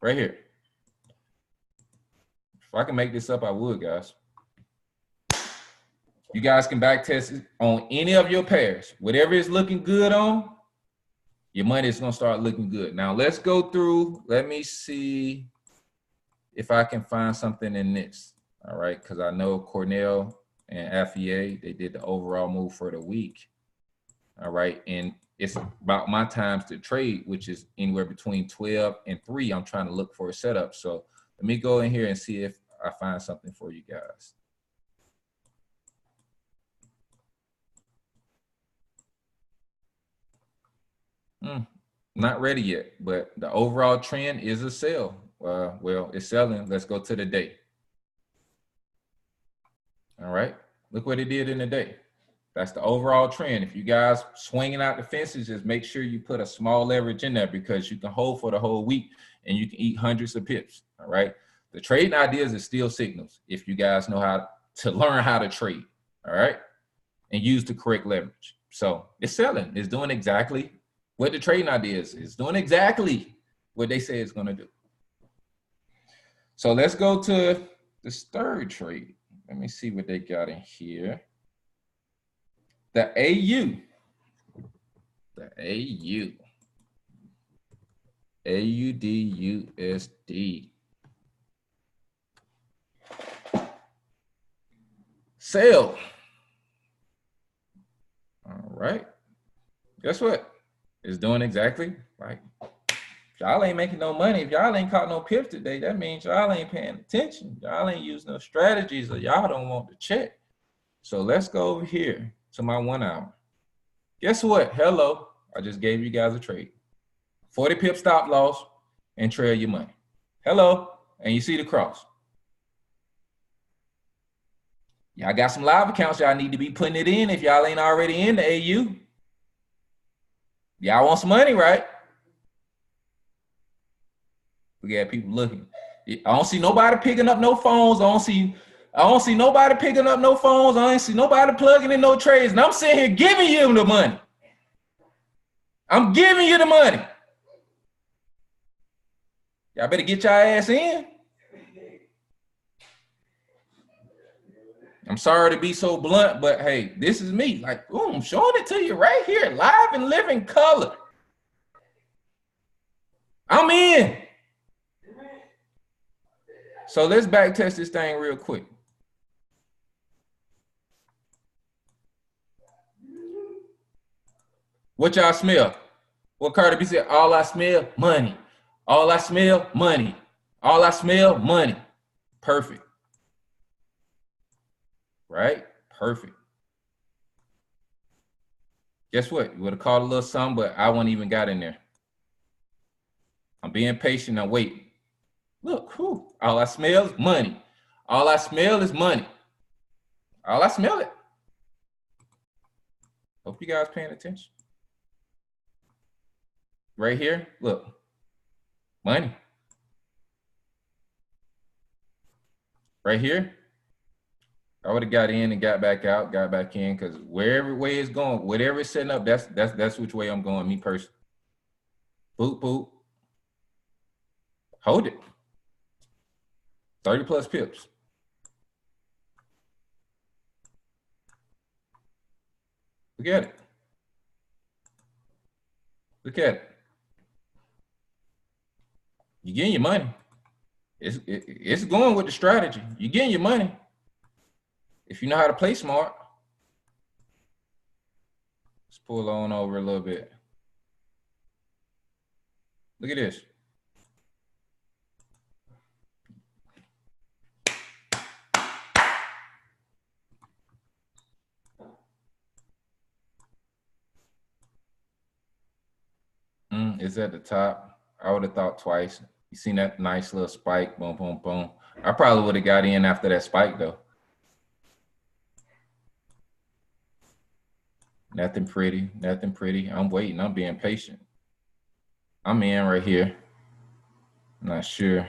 Right here. If I can make this up, I would, guys. You guys can back test it on any of your pairs. Whatever is looking good on, your money is going to start looking good. Now, let's go through. Let me see if I can find something in this. All right, because I know Cornell and Affier, they did the overall move for the week. All right, and it's about my times to trade, which is anywhere between 12 and 3. I'm trying to look for a setup. So let me go in here and see if I find something for you guys. Not ready yet, but the overall trend is a sell. Well, it's selling. Let's go to the day. All right, look what it did in the day. That's the overall trend. If you guys swinging out the fences, just make sure you put a small leverage in there because you can hold for the whole week and you can eat hundreds of pips. All right. The trading ideas is still signals if you guys know how to learn how to trade. All right. And use the correct leverage. So it's selling. It's doing exactly what the trading ideas is. It's doing exactly what they say it's going to do. So let's go to this third trade. Let me see what they got in here. The AU. The AU. AUDUSD. Sale. All right. Guess what? It's doing exactly right. Y'all ain't making no money. If y'all ain't caught no pips today, that means y'all ain't paying attention. Y'all ain't using no strategies or y'all don't want to check. So let's go over here to my 1 hour. Guess what? Hello. I just gave you guys a trade. 40 pip stop loss and trail your money. Hello. And you see the cross. Y'all got some live accounts. Y'all need to be putting it in if y'all ain't already in the AU. Y'all want some money, right? We got people looking. I don't see nobody picking up no phones. I don't see nobody picking up no phones. I ain't see nobody plugging in no trades. And I'm sitting here giving you the money. I'm giving you the money. Y'all better get your ass in. I'm sorry to be so blunt, but hey, this is me. Like, boom, showing it to you right here, live and living color. I'm in. So let's back test this thing real quick. What y'all smell? What Cardi B said? All I smell, money. All I smell, money. All I smell, money. Perfect. Right? Perfect. Guess what? You would have called a little something, but I wouldn't even got in there. I'm being patient. I'm waiting. Look, whew, all I smell is money. All I smell is money. All I smell it. Hope you guys paying attention. Right here, look. Money. Right here. I would have got in and got back out, got back in, because wherever way it's going, whatever it's setting up, that's which way I'm going, me personally. Boop, boop. Hold it. 30 plus pips. Look at it. Look at it. You're getting your money. It's going with the strategy. You're getting your money. If you know how to play smart. Let's pull on over a little bit. Look at this. It's at the top. I would have thought twice. You seen that nice little spike, boom, boom, boom. I probably would have got in after that spike though. Nothing pretty, nothing pretty. I'm waiting, I'm being patient. I'm in right here. I'm not sure.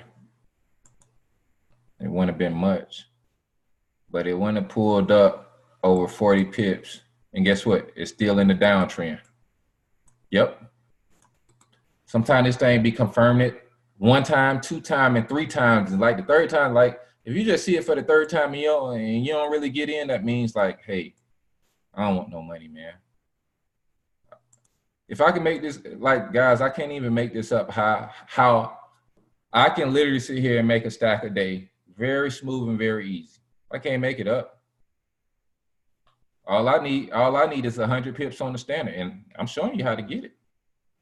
It wouldn't have been much, but it wouldn't have pulled up over 40 pips. And guess what? It's still in the downtrend. Yep. Sometimes this thing be confirmed it 1 time, 2 times, and 3 times. And like the third time, like if you just see it for the third time and you don't really get in, that means like, hey, I don't want no money, man. If I can make this, like guys, I can't even make this up how I can literally sit here and make a stack a day. Very smooth and very easy. I can't make it up. All I need is 100 pips on the standard, and I'm showing you how to get it.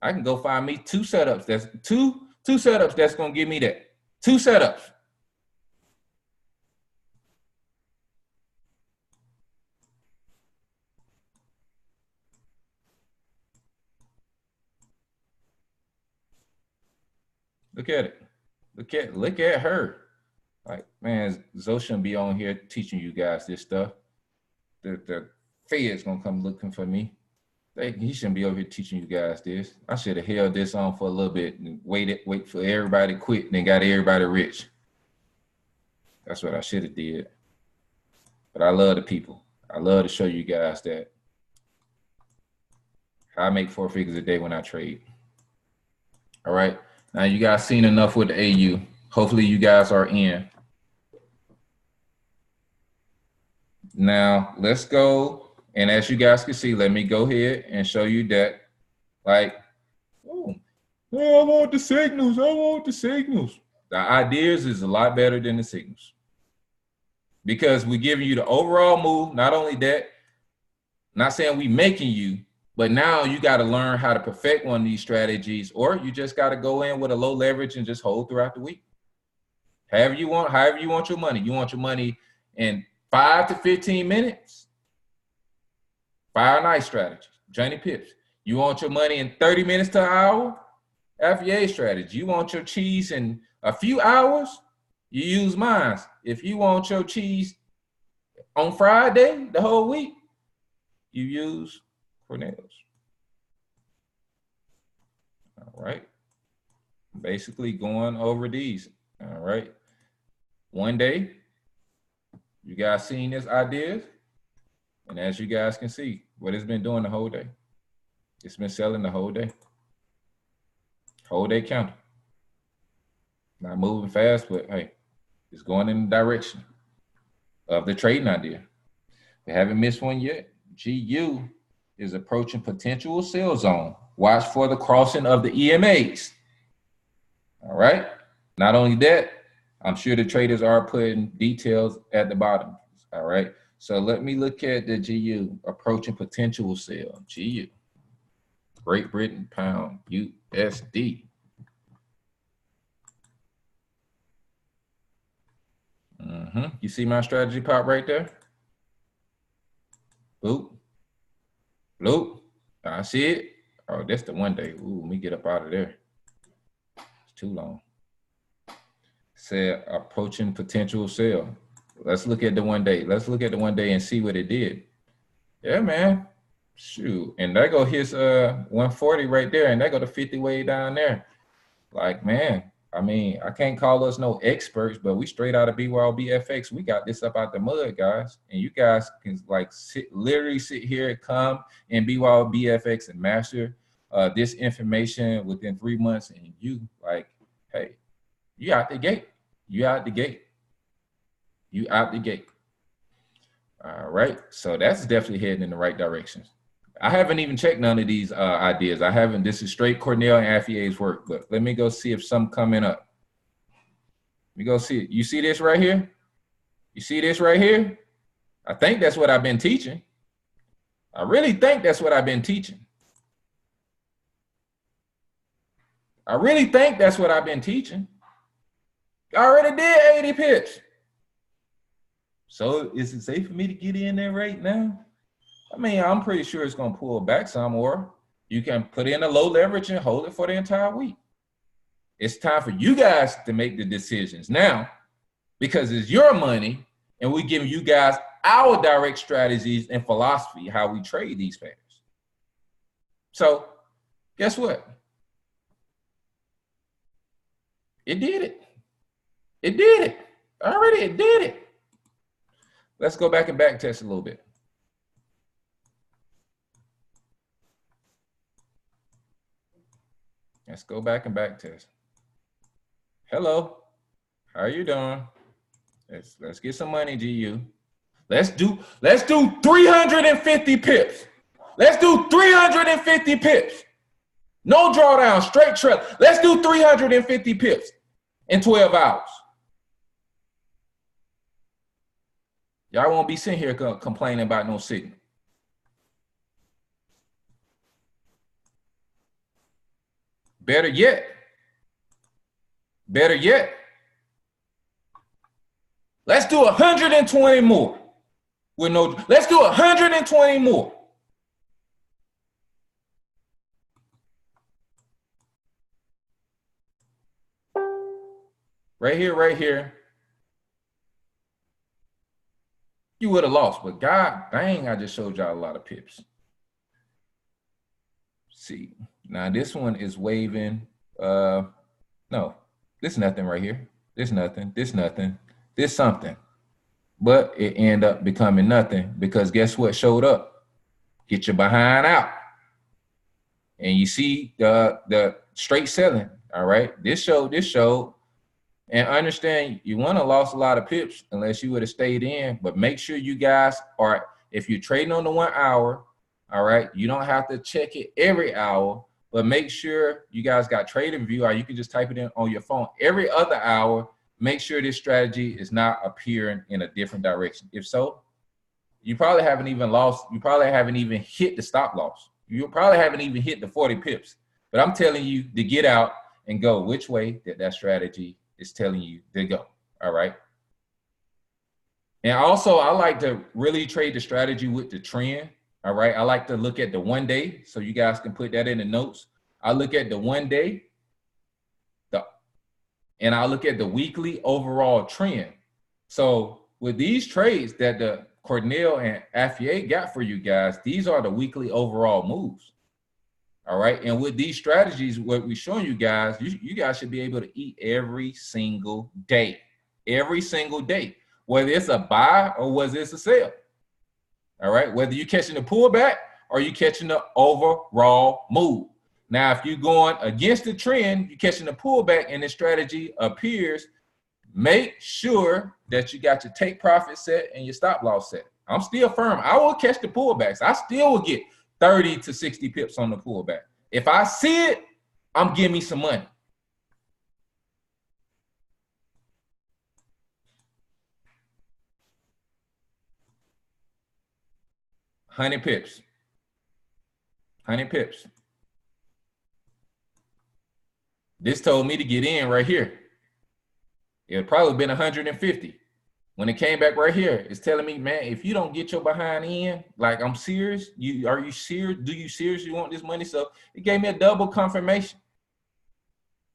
I can go find me 2 setups. That's two setups that's gonna give me that. 2 setups. Look at it. Look at her. Like, man, Zoe shouldn't be on here teaching you guys this stuff. The Fed's gonna come looking for me. He shouldn't be over here teaching you guys this. I should have held this on for a little bit and wait for everybody to quit and then got everybody rich. That's what I should have did. But I love the people. I love to show you guys that I make 4 figures a day when I trade. All right. Now you guys seen enough with the AU. Hopefully you guys are in. Now let's go. And as you guys can see, let me go ahead and show you that, like, oh, I want the signals. I want the signals. The ideas is a lot better than the signals because we're giving you the overall move. Not only that, not saying we making you, but now you got to learn how to perfect one of these strategies, or you just got to go in with a low leverage and just hold throughout the week. However you want your money. You want your money in 5 to 15 minutes. Fire nice strategy, Johnny Pips. You want your money in 30 minutes to an hour? FEA strategy. You want your cheese in a few hours? You use mine. If you want your cheese on Friday, the whole week, you use Cornell's. All right. Basically going over these. All right. One day, you guys seen this ideas? And as you guys can see, what it's been doing the whole day. It's been selling the whole day. Whole day counter. Not moving fast, but hey, it's going in the direction of the trading idea. We haven't missed one yet. GU is approaching potential sell zone. Watch for the crossing of the EMAs. All right. Not only that, I'm sure the traders are putting details at the bottom. All right. So let me look at the GU approaching potential sale. GU, Great Britain pound USD. You see my strategy pop right there? Boop, bloop. I see it. Oh, that's the one day. Ooh, let me get up out of there. It's too long. Said approaching potential sale. Let's look at the one day. Let's look at the one day and see what it did. Yeah, man. Shoot. And there go his 140 right there. And there go the 50 way down there. Like, man, I mean, I can't call us no experts, but we straight out of BYOBFX. We got this up out the mud, guys. And you guys can like literally sit here, come in BYOBFX and master this information within 3 months. And you like, hey, you out the gate. You out the gate. You out the gate. All right. So that's definitely heading in the right direction. I haven't even checked none of these ideas. I haven't. This is straight Cornell and Affier's work. But let me go see if some coming up. Let me go see it. You see this right here? You see this right here? I think that's what I've been teaching. I really think that's what I've been teaching. I really think that's what I've been teaching. I already did 80 pips. So is it safe for me to get in there right now? I mean, I'm pretty sure it's going to pull back some, or you can put in a low leverage and hold it for the entire week. It's time for you guys to make the decisions now, because it's your money and we're giving you guys our direct strategies and philosophy, how we trade these pairs. So guess what? It did it. It did it. Already it did it. Let's go back and back test a little bit. Let's go back and back test. Hello, how are you doing? Let's get some money, GU. Let's do 350 pips. Let's do 350 pips. No drawdown, straight trail. Let's do 350 pips in 12 hours. Y'all won't be sitting here complaining about no signal. Better yet, let's do 120 more. Let's do 120 more. Right here. You would have lost, but God dang, I just showed y'all a lot of pips. See, now this one is waving. No, this nothing right here. This nothing, this something. But it ended up becoming nothing, because guess what showed up? Get your behind out. And you see the straight selling, all right? This showed. And understand, you wouldn't have lost a lot of pips unless you would have stayed in. But make sure you guys are, if you're trading on the 1 hour, all right, you don't have to check it every hour, but make sure you guys got Trading View, or you can just type it in on your phone every other hour. Make sure this strategy is not appearing in a different direction. If so, you probably haven't even lost. You probably haven't even hit the stop loss. You probably haven't even hit the 40 pips. But I'm telling you to get out and go which way that strategy is telling you to go. All right. And also, I like to really trade the strategy with the trend. All right. I like to look at the 1 day, so you guys can put that in the notes. I look at the 1 day, and I look at the weekly overall trend. So with these trades that the Cornell and Affier got for you guys, these are the weekly overall moves. All right. And with these strategies, what we're showing you guys, you guys should be able to eat every single day, whether it's a buy or whether it's a sell. All right. Whether you're catching the pullback or you catching the overall move. Now, if you're going against the trend, you're catching the pullback and the strategy appears, make sure that you got your take profit set and your stop loss set. I'm still firm. I will catch the pullbacks. I still will get 30 to 60 pips on the pullback. If I see it, I'm giving me some money. $100 pips. 100 pips. This told me to get in right here. It would probably been 150. When it came back right here, it's telling me, man, if you don't get your behind in, like, I'm serious. Are you serious? Do you seriously want this money? So it gave me a double confirmation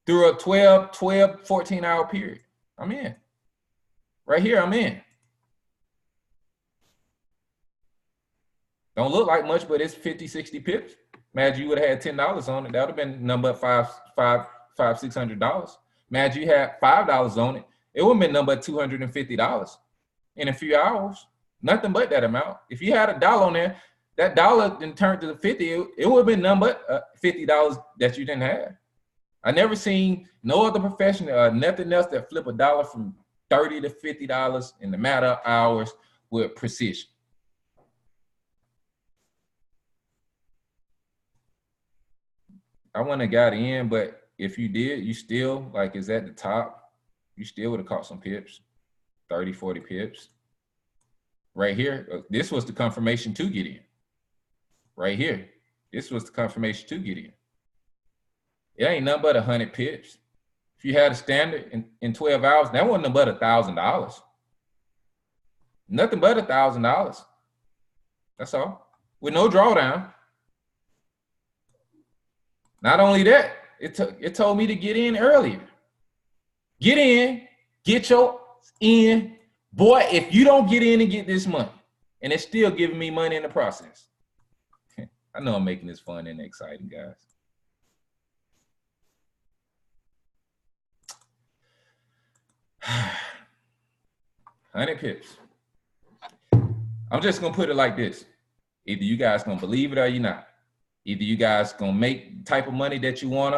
through a 12, 14-hour period. I'm in. Right here, I'm in. Don't look like much, but it's 50, 60 pips. Imagine you would have had $10 on it. That would have been number $600. Imagine you had $5 on it. It would have been number $250 in a few hours. Nothing but that amount. If you had $1 on there, that dollar then turned to 50, it would have been number $50 that you didn't have. I never seen no other professional, nothing else that flip $1 from $30 to $50 in the matter of hours with precision. I wouldn't have got in, but if you did, you still like is at the top. You still would have caught some pips, 30, 40 pips. Right here, this was the confirmation to get in. Right here, this was the confirmation to get in. It ain't nothing but 100 pips. If you had a standard in 12 hours, that wasn't nothing but $1,000. Nothing but $1,000. That's all. With no drawdown. Not only that, it told me to get in earlier. Get in, get your in. Boy, if you don't get in and get this money, and it's still giving me money in the process. I know I'm making this fun and exciting, guys. $100 pips. I'm just gonna put it like this. Either you guys gonna believe it or you're not. Either you guys gonna make the type of money that you want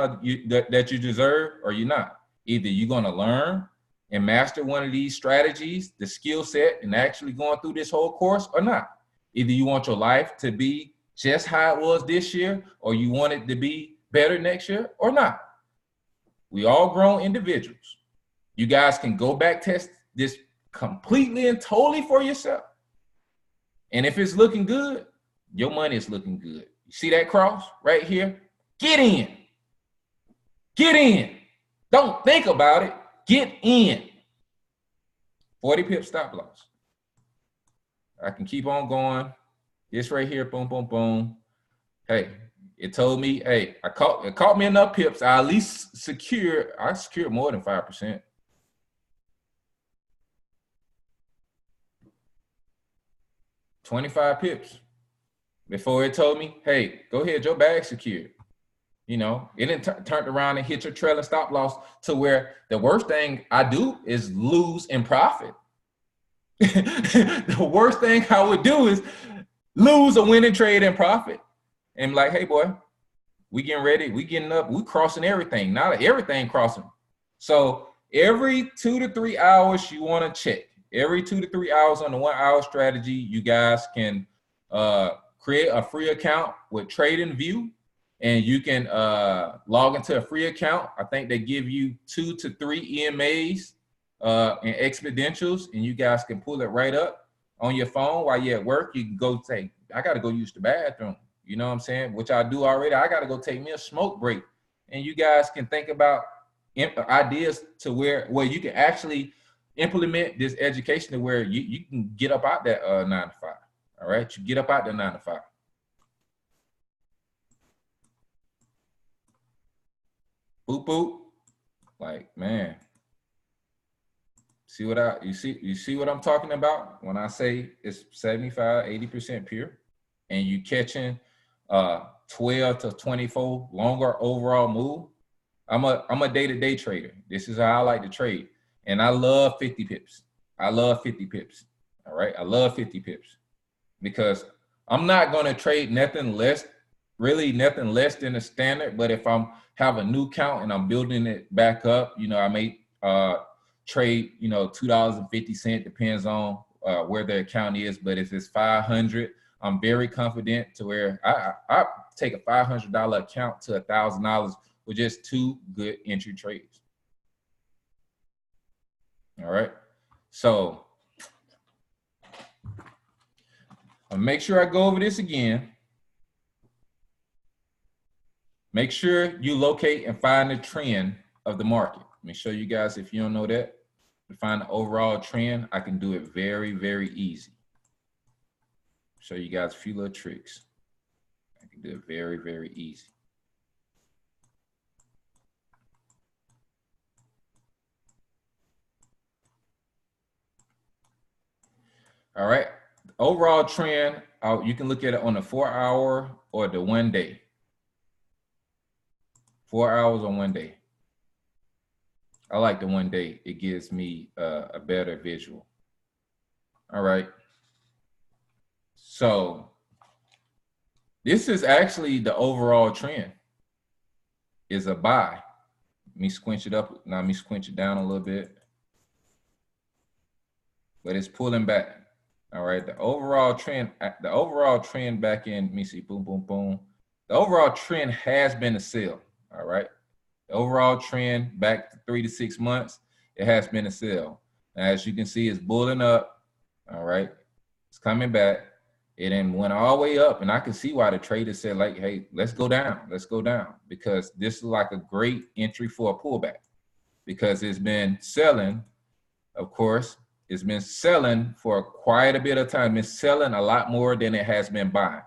that you deserve, or you're not. Either you're gonna learn and master one of these strategies, the skill set, and actually going through this whole course, or not. Either you want your life to be just how it was this year, or you want it to be better next year, or not. We all grown individuals. You guys can go back test this completely and totally for yourself. And if it's looking good, your money is looking good. You see that cross right here? Get in. Get in. Don't think about it. Get in. 40 pip stop loss. I can keep on going. This right here, boom, boom, boom. Hey, it told me, hey, it caught me enough pips. I at least secured more than 5%. $25 pips before it told me, hey, go ahead, your bag's secured. You know, it didn't turn around and hit your trailing stop loss to where the worst thing I do is lose and profit. The worst thing I would do is lose a winning trade and profit. And like, hey, boy, we getting ready. We getting up. We crossing everything. Not everything crossing. So every 2 to 3 hours, you want to check. Every 2 to 3 hours on the 1 hour strategy, you guys can create a free account with TradingView, and you can log into a free account. I think they give you 2 to 3 EMAs and exponentials, and you guys can pull it right up on your phone while you're at work. You can go say, I got to go use the bathroom. You know what I'm saying? Which I do already. I got to go take me a smoke break. And you guys can think about ideas to where you can actually implement this education to where you can get up out that 9 to 5. All right, you get up out that 9 to 5. Boop boop. Like, man. You see what I'm talking about when I say it's 75, 80% pure, and you catching 12 to 24 longer overall move. I'm a day-to-day trader. This is how I like to trade. And I love 50 pips. I love 50 pips. All right. I love 50 pips because I'm not going to trade nothing less than a standard. But if I'm have a new count and I'm building it back up, you know, I may trade, you know, $2.50, depends on where the account is. But if it's 500, I'm very confident to where I take a $500 account to $1,000 with just 2 good entry trades. All right. So I'll make sure I go over this again. Make sure you locate and find the trend of the market. Let me show you guys, if you don't know that, to find the overall trend, I can do it very, very easy. Show you guys a few little tricks. I can do it very, very easy. All right, overall trend, you can look at it on the 4 hour or the 1 day. 4 hours on 1 day. I like the 1 day. It gives me a better visual. All right. So this is actually the overall trend. Is a buy. Let me squinch it up. Now let me squinch it down a little bit. But it's pulling back. All right, the overall trend back in, let me see, boom, boom, boom. The overall trend has been a sell. All right. The overall trend back to 3 to 6 months, it has been a sell. As you can see, it's bulling up. All right. It's coming back. It then went all the way up. And I can see why the trader said, like, hey, let's go down. Let's go down. Because this is like a great entry for a pullback. Because it's been selling, of course, it's been selling for quite a bit of time. It's selling a lot more than it has been buying.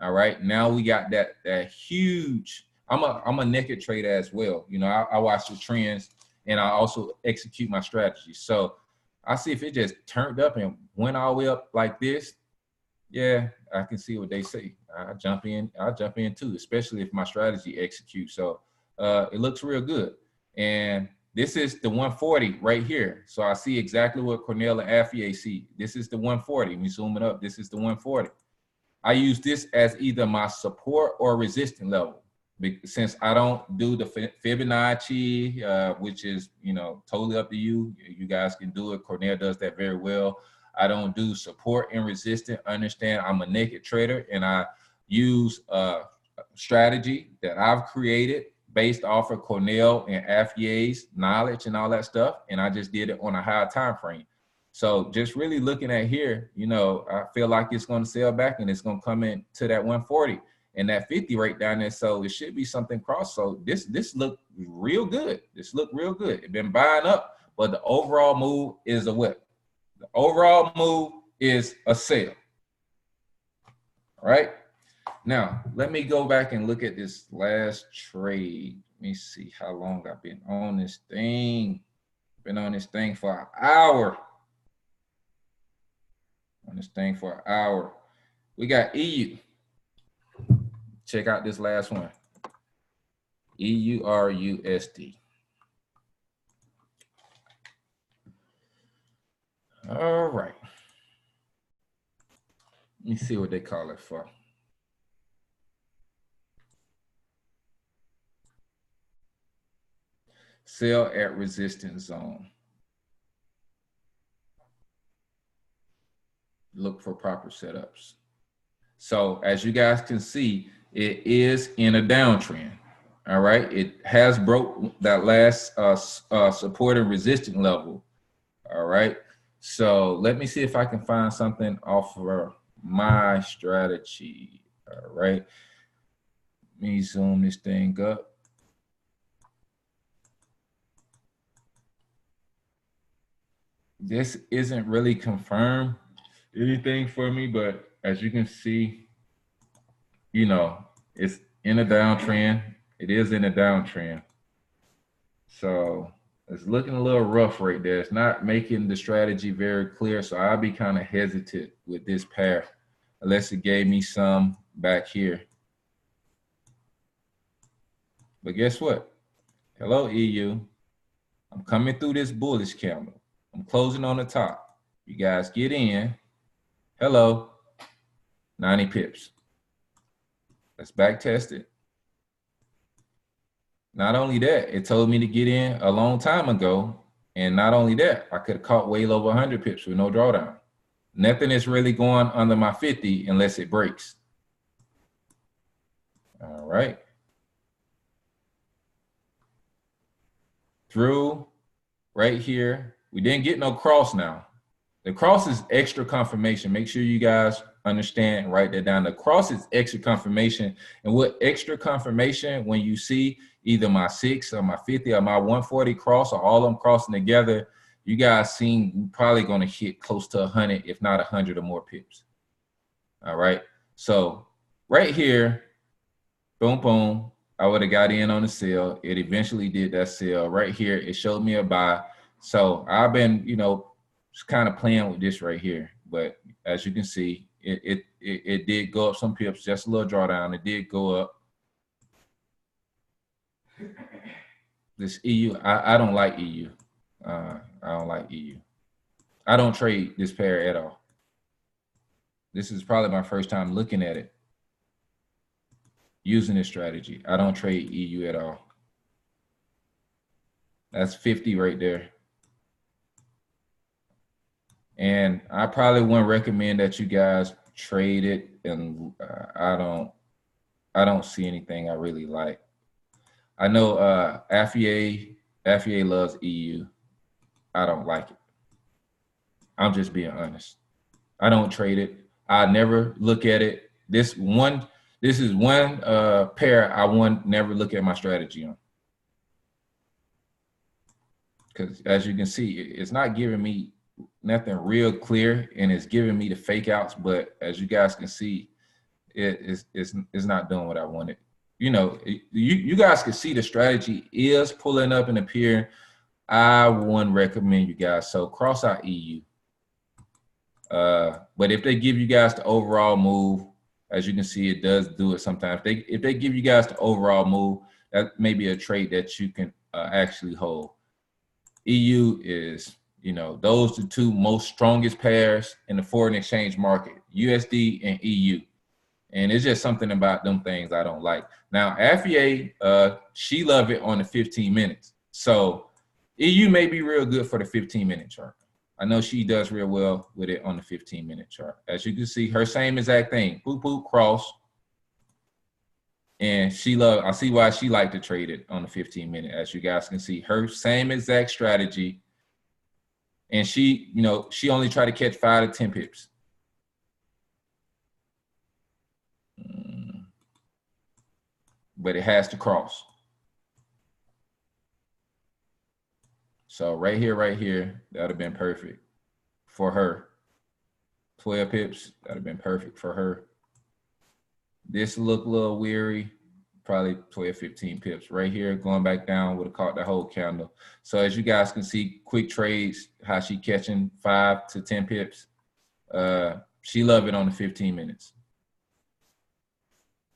All right. Now we got that huge. I'm a naked trader as well. You know, I watch the trends and I also execute my strategy. So I see if it just turned up and went all the way up like this. Yeah, I can see what they say. I'll jump in too, especially if my strategy executes. So it looks real good. And this is the 140 right here. So I see exactly what Cornell and Affier see. This is the 140. We zoom it up. This is the 140. I use this as either my support or resistance level. Since I don't do the Fibonacci, which is, you know, totally up to you. You guys can do it. Cornell does that very well. I don't do support and resistance. Understand I'm a naked trader and I use a strategy that I've created based off of Cornell and Affier's knowledge and all that stuff. And I just did it on a higher time frame. So just really looking at here, you know, I feel like it's going to sell back and it's going to come in to that 140 and that 50 right down there. So it should be something cross. So this looked real good. This looked real good. It's been buying up, but the overall move is a what? The overall move is a sell. All right. Now, let me go back and look at this last trade. Let me see how long I've been on this thing. Been on this thing for an hour. On this thing for an hour. We got EU. Check out this last one. EURUSD. All right. Let me see what they call it for. Sell at resistance zone. Look for proper setups. So as you guys can see, it is in a downtrend. All right. It has broke that last support and resistance level. All right. So let me see if I can find something off of my strategy. All right. Let me zoom this thing up. This isn't really confirmed anything for me, but as you can see, you know, it's in a downtrend. It is in a downtrend. So it's looking a little rough right there. It's not making the strategy very clear. So I'll be kind of hesitant with this pair unless it gave me some back here. But guess what? Hello, EU. I'm coming through this bullish candle. I'm closing on the top. You guys get in. Hello. 90 pips. Let's back test it. Not only that, it told me to get in a long time ago. And not only that, I could have caught way over 100 pips with no drawdown. Nothing is really going under my 50 unless it breaks. All right. Through right here. We didn't get no cross now. The cross is extra confirmation. Make sure you guys understand, write that down. The cross is extra confirmation. And what extra confirmation, when you see either my 6 or my 50 or my 140 cross or all of them crossing together, you guys seen probably going to hit close to 100, if not 100 or more pips. All right. So right here, boom, boom, I would have got in on the sell. It eventually did that sell. Right here, it showed me a buy. So I've been, you know, just kind of playing with this right here. But as you can see, it did go up some pips, just a little drawdown. It did go up. This EU, I don't like EU. I don't like EU. I don't trade this pair at all. This is probably my first time looking at it, using this strategy. I don't trade EU at all. That's 50 right there. And I probably wouldn't recommend that you guys trade it. And I I don't see anything I really like. I know FEA loves EU. I don't like it. I'm just being honest. I don't trade it. I never look at it. This is one pair I want never look at my strategy on. Because as you can see, it's not giving me nothing real clear, and it's giving me the fake outs. But as you guys can see, it's not doing what I wanted. You know, you guys can see the strategy is pulling up and appearing. I wouldn't recommend you guys. So cross out EU. But if they give you guys the overall move, as you can see, it does do it sometimes. If they give you guys the overall move, that may be a trade that you can actually hold. EU is, you know, those are the two most strongest pairs in the foreign exchange market, USD and EU. And it's just something about them things I don't like. Now, FEA, she love it on the 15 minutes. So EU may be real good for the 15-minute chart. I know she does real well with it on the 15-minute chart. As you can see, her same exact thing, boop, boop, cross. And I see why she liked to trade it on the 15-minute. As you guys can see, her same exact strategy. And she, you know, she only tried to catch 5 to 10 pips. But it has to cross. So right here, that would have been perfect for her. 12 pips, that would have been perfect for her. This look a little weary, probably 12, 15 pips. Right here, going back down, would have caught the whole candle. So as you guys can see, quick trades, how she catching 5 to 10 pips. She love it on the 15 minutes.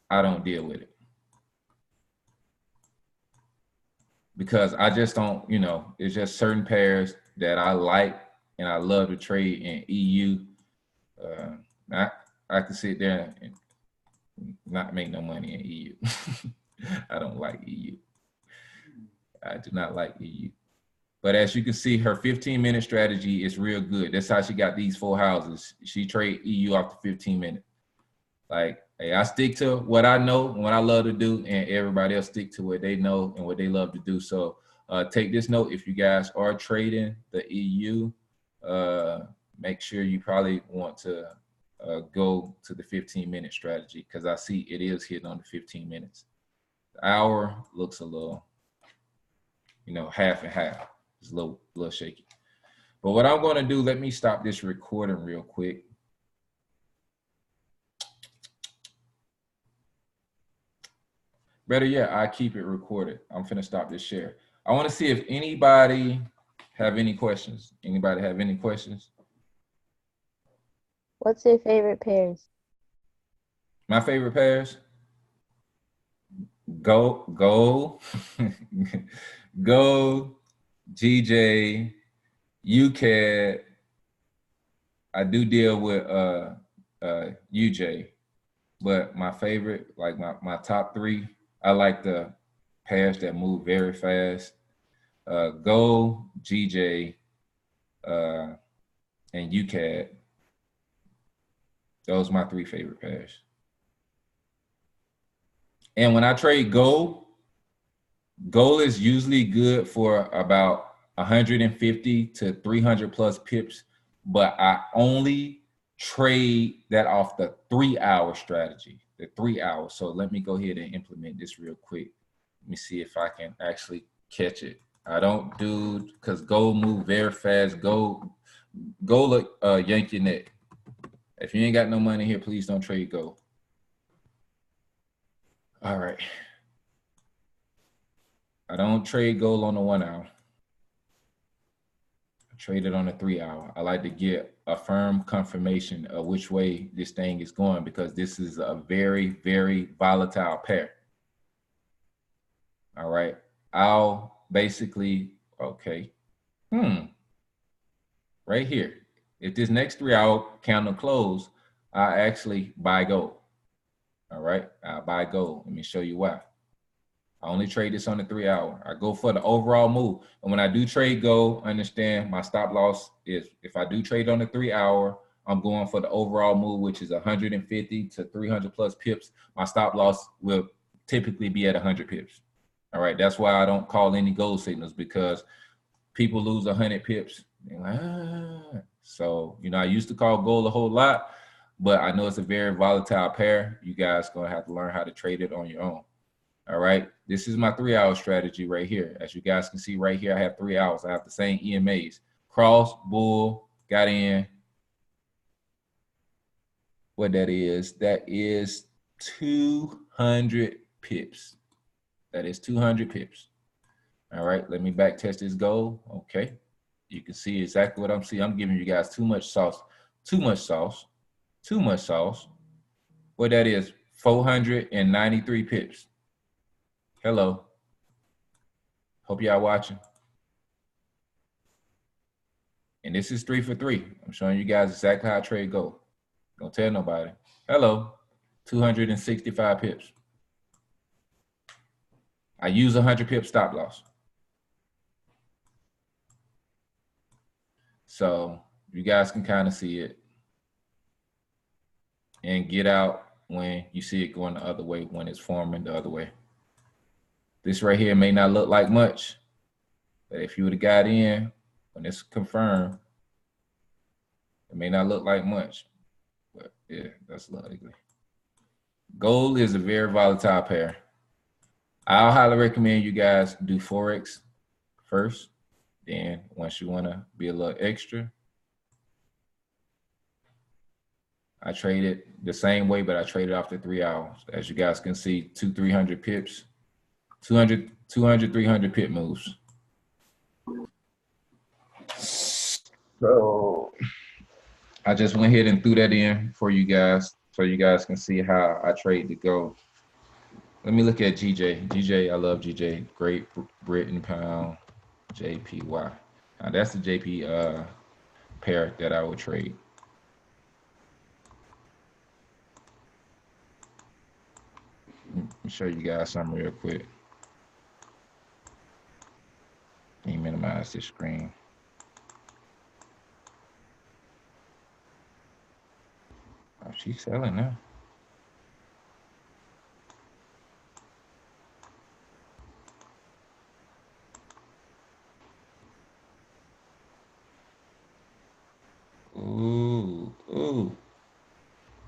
I don't deal with it. Because I just don't, you know, it's just certain pairs that I like and I love to trade in EU. I can sit there and not make no money in EU. I don't like EU. I do not like EU. But as you can see, her 15-minute strategy is real good. That's how she got these 4 houses. She trade EU off the 15 minutes. Like, hey, I stick to what I know and what I love to do, and everybody else stick to what they know and what they love to do. So take this note: if you guys are trading the EU, make sure you probably want to go to the 15-minute strategy, because I see it is hitting on the 15 minutes. The hour looks a little, you know, half and half. It's a little shaky. But what I'm going to do, let me stop this recording real quick. Better yet, I keep it recorded. I'm finna stop this share. I want to see if anybody have any questions. Anybody have any questions? What's your favorite pairs? My favorite pairs? Go, GJ, UCAD. I do deal with UJ, but my favorite, like my top 3, I like the pairs that move very fast. Go, GJ, and UCAD. Those are my 3 favorite pairs. And when I trade gold is usually good for about 150 to 300 plus pips, but I only trade that off the 3-hour strategy, the 3 hours. So let me go ahead and implement this real quick. Let me see if I can actually catch it. I don't do, because gold move very fast. Gold look yank your neck. If you ain't got no money here, please don't trade gold. All right. I don't trade gold on the 1 hour. I trade it on the 3 hour. I like to get a firm confirmation of which way this thing is going, because this is a very, very volatile pair. All right. I'll basically, okay. Right here. If this next 3 hour candle close, I actually buy gold. All right. I buy gold. Let me show you why. I only trade this on the 3 hour. I go for the overall move. And when I do trade gold, understand my stop loss is, if I do trade on the 3 hour, I'm going for the overall move, which is 150 to 300 plus pips. My stop loss will typically be at 100 pips. All right, that's why I don't call any gold signals, because people lose 100 pips. Like, So, I used to call gold a whole lot, but I know it's a very volatile pair. You guys going to have to learn how to trade it on your own. All right, this is my 3-hour strategy right here. As you guys can see right here, I have 3 hours. I have the same EMAs. Cross, bull, got in. What that is 200 pips. That is 200 pips. All right, let me back test this goal. Okay, you can see exactly what I'm seeing. I'm giving you guys too much sauce. What that is, 493 pips. Hello. Hope y'all watching. And this is 3 for 3. I'm showing you guys exactly how I trade gold. Don't tell nobody. Hello. 265 pips. I use 100 pip stop loss. So you guys can kind of see it and get out when you see it going the other way, when it's forming the other way. This right here may not look like much, but if you would have got in when it's confirmed, it may not look like much, but yeah, that's ugly. Gold is a very volatile pair. I'll highly recommend you guys do Forex first. Then once you want to be a little extra, I trade it the same way, but I trade it after 3 hours. As you guys can see, 300 pips, 300 pip moves. So I just went ahead and threw that in for you guys so you guys can see how I trade the gold. Let me look at GJ. GJ, I love GJ. Great Britain Pound, JPY. Now that's the JP pair that I would trade. Let me show you guys something real quick. Let me minimize this screen. Oh, she's selling now. Ooh.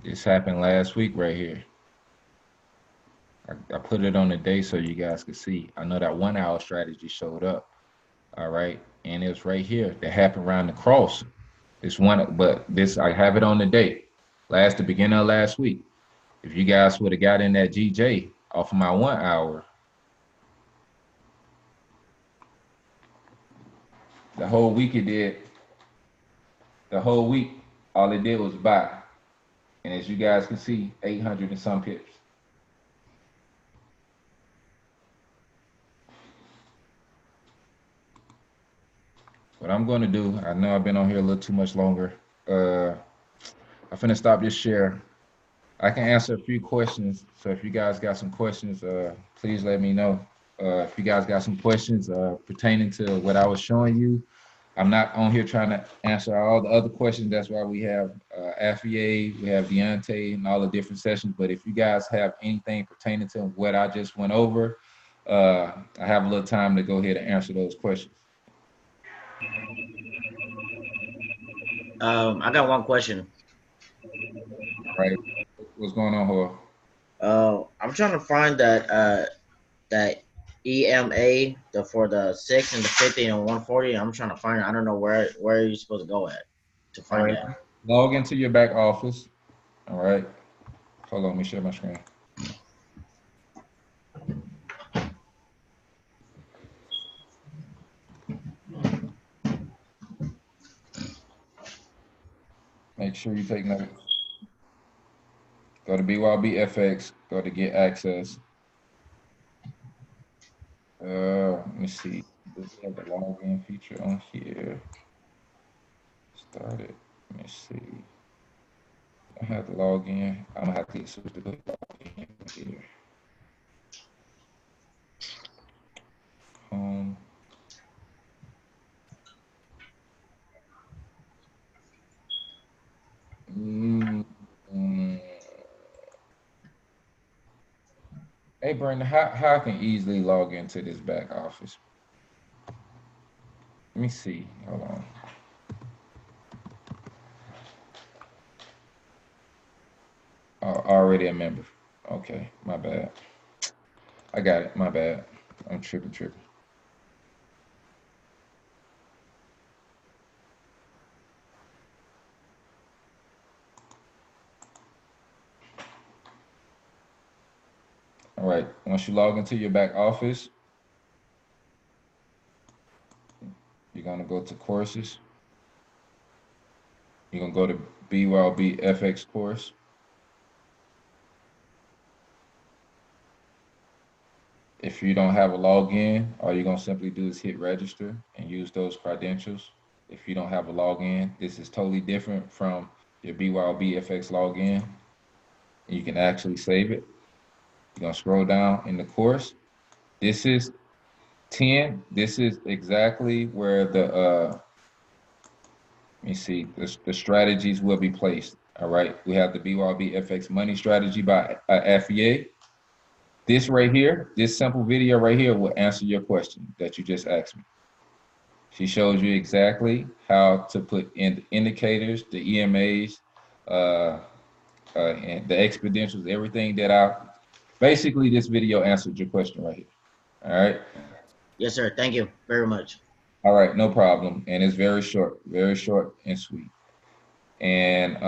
This happened last week right here. I put it on the day so you guys could see. I know that 1 hour strategy showed up. All right. And it's right here. That happened around the cross. This one, but this, I have it on the day. The beginning of last week. If you guys would have got in that GJ off of my 1 hour, the whole week it did. The whole week, all it did was buy. And as you guys can see, 800 and some pips. What I'm going to do, I know I've been on here a little too much longer. I'm finna stop this share. I can answer a few questions. So if you guys got some questions, please let me know. If you guys got some questions pertaining to what I was showing you, I'm not on here trying to answer all the other questions. That's why we have Afia, we have Deontay, and all the different sessions. But if you guys have anything pertaining to what I just went over, I have a little time to go ahead and answer those questions. I got one question. Right. What's going on, Hor? I'm trying to find that EMA for the 6 and the 50 and 140. I'm trying to find it. I don't know where you're supposed to go at to find that. Log into your back office. All right. Hold on, let me share my screen. Make sure you take notes. Go to BYOBFX, go to get access. Let me see. Does it have the login feature on here? Started. Let me see. I have to log in. I'm gonna have to switch to log in here. Home. Hey, Brandon, how I can easily log into this back office? Let me see. Hold on. Already a member. Okay, my bad. I got it. My bad. I'm tripping. All right. Once you log into your back office, you're gonna go to courses. You're gonna go to BYOBFX course. If you don't have a login, all you're gonna simply do is hit register and use those credentials. If you don't have a login, this is totally different from your BYOBFX login. And you can actually save it. You're gonna scroll down in the course. This is 10. This is exactly where let me see, the strategies will be placed. All right. We have the BYOBFX money strategy by FEA. This right here, this simple video right here will answer your question that you just asked me. She shows you exactly how to put in the indicators, the EMAs, and the exponentials, everything that basically this video answered your question right here. All right. Yes, sir. Thank you very much. All right, no problem. And it's very short and sweet. And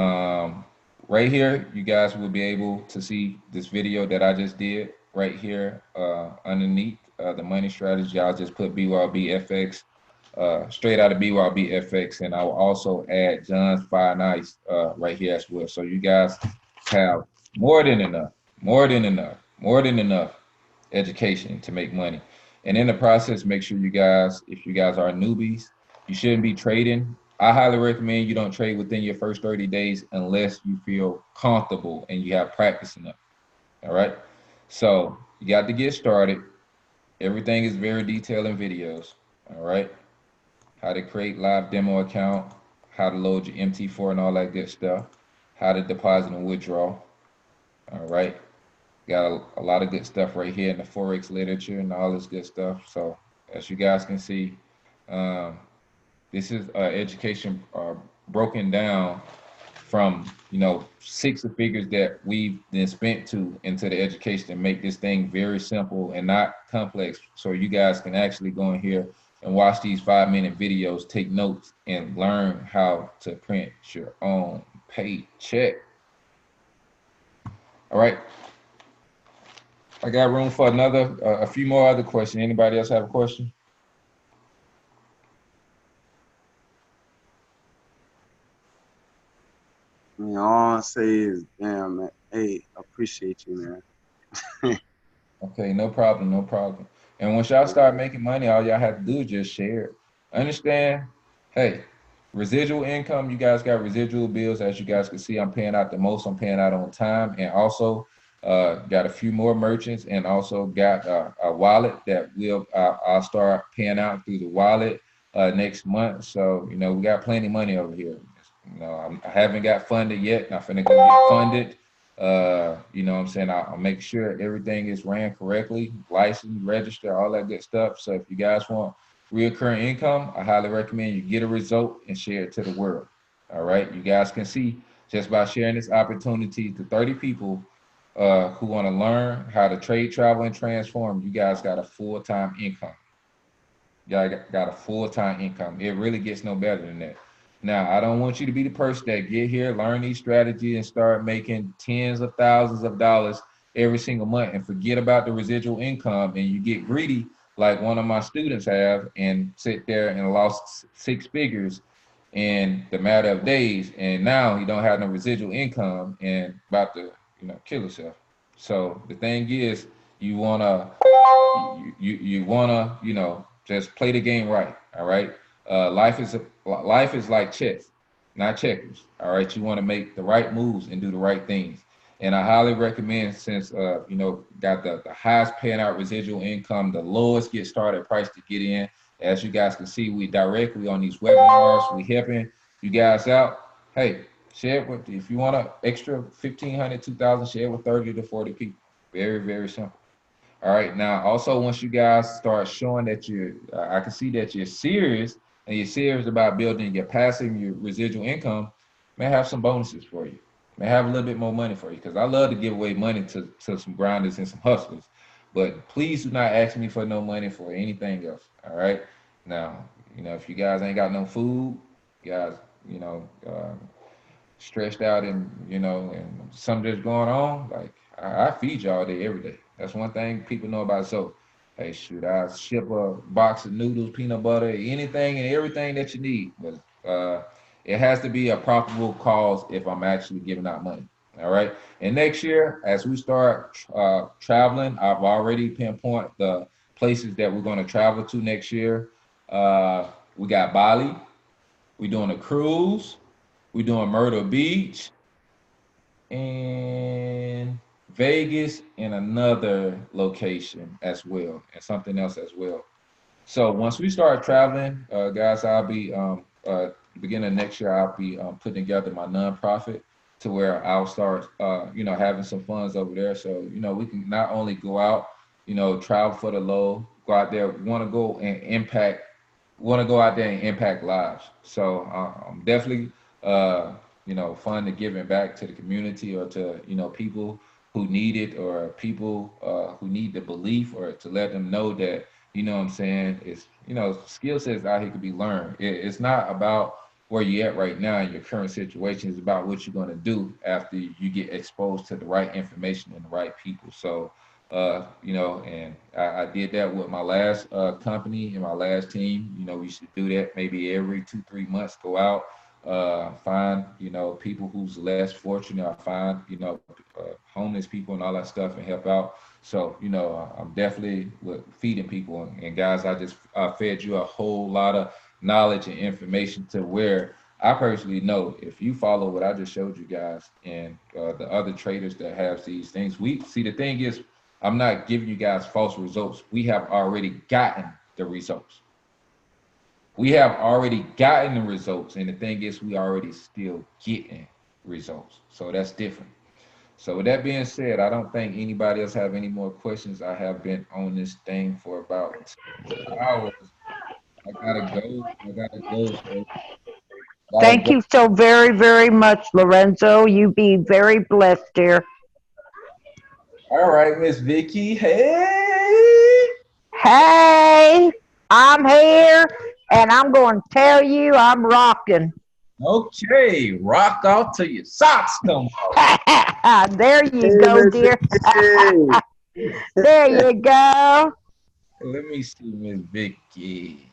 right here, you guys will be able to see this video that I just did right here underneath the money strategy. I'll just put BYOBFX straight out of BYOBFX, and I will also add John's Five Nights right here as well. So you guys have more than enough education to make money. And in the process, make sure you guys, if you guys are newbies, you shouldn't be trading. I highly recommend you don't trade within your first 30 days unless you feel comfortable and you have practice enough. All right. So you got to get started. Everything is very detailed in videos. All right. How to create live demo account, how to load your MT4 and all that good stuff, how to deposit and withdraw. All right. Got a lot of good stuff right here in the Forex literature and all this good stuff. So as you guys can see, um, this is education broken down from, six of figures that we've then spent into the education to make this thing very simple and not complex. So you guys can actually go in here and watch these 5-minute videos, take notes, and learn how to print your own paycheck. All right. I got room for a few more other questions. Anybody else have a question? I mean, all I say is, damn, man. Hey, appreciate you, man. Okay, no problem, no problem. And once y'all start making money, all y'all have to do is just share it. Understand? Hey, residual income, you guys got residual bills. As you guys can see, I'm paying out the most. I'm paying out on time. And also got a few more merchants and also got a wallet that I'll start paying out through the wallet next month. So, we got plenty of money over here. I haven't got funded yet. I'm finna go get funded. You know what I'm saying? I'll make sure everything is ran correctly, licensed, registered, all that good stuff. So if you guys want recurring income, I highly recommend you get a result and share it to the world. All right. You guys can see just by sharing this opportunity to 30 people who want to learn how to trade, travel, and transform, you guys got a full-time income. Y'all got a full-time income. It really gets no better than that. Now, I don't want you to be the person that get here, learn these strategies, and start making tens of thousands of dollars every single month and forget about the residual income and you get greedy like one of my students have and sit there and lost 6 figures in the matter of days. And now he don't have no residual income and about to, kill himself. So the thing is, you wanna you wanna just play the game right. All right. Life is like chess, not checkers. All right. You want to make the right moves and do the right things. And I highly recommend, since got the highest paying out residual income, the lowest get started price to get in. As you guys can see, we directly on these webinars, we helping you guys out. Hey, share it if you want an extra 1,500, 2,000, share it with 30 to 40 people. Very, very simple. All right. Now, also, once you guys start showing that I can see that you're serious and you're serious about building your passive, your residual income, may have some bonuses for you. May have a little bit more money for you because I love to give away money to some grinders and some hustlers. But please do not ask me for no money for anything else. All right. Now, if you guys ain't got no food, you guys, stressed out and and something that's going on, like I feed you all day, every day. That's one thing people know about. So, hey, shoot, I ship a box of noodles, peanut butter, anything and everything that you need. But it has to be a profitable cause if I'm actually giving out money. All right. And next year, as we start traveling, I've already pinpointed the places that we're going to travel to next year. We got Bali. We're doing a cruise. We're doing Myrtle Beach and Vegas and another location as well, and something else as well. So once we start traveling, guys, I'll be beginning of next year. I'll be putting together my nonprofit to where I'll start, having some funds over there. So we can not only go out, travel for the low, go out there, want to go out there and impact lives. So I'm definitely, fun to giving back to the community or to people who need it or people who need the belief or to let them know that what I'm saying is skill sets out here can be learned. It's not about where you're at right now in your current situation. It's about what you're going to do after you get exposed to the right information and the right people. So and I did that with my last company and my last team. We should do that maybe every 2-3 months. Go out, find people who's less fortunate. I find homeless people and all that stuff and help out. So I'm definitely with feeding people and guys. I just fed you a whole lot of knowledge and information to where I personally know if you follow what I just showed you guys and the other traders that have these things, we see the thing is I'm not giving you guys false results. We have already gotten the results. We have already gotten the results. And the thing is, we already still getting results. So that's different. So with that being said, I don't think anybody else have any more questions. I have been on this thing for about 2 hours. I gotta go. I gotta go. So gotta Thank go. you so very, very much, Lorenzo. You be very blessed, dear. All right, Miss Vicky. Hey. Hey, I'm here, and I'm going to tell you I'm rocking. Okay, rock out till your socks come off. There you Hey, go, Miss dear. Vicky. There you go. Let me see, Miss Vicky.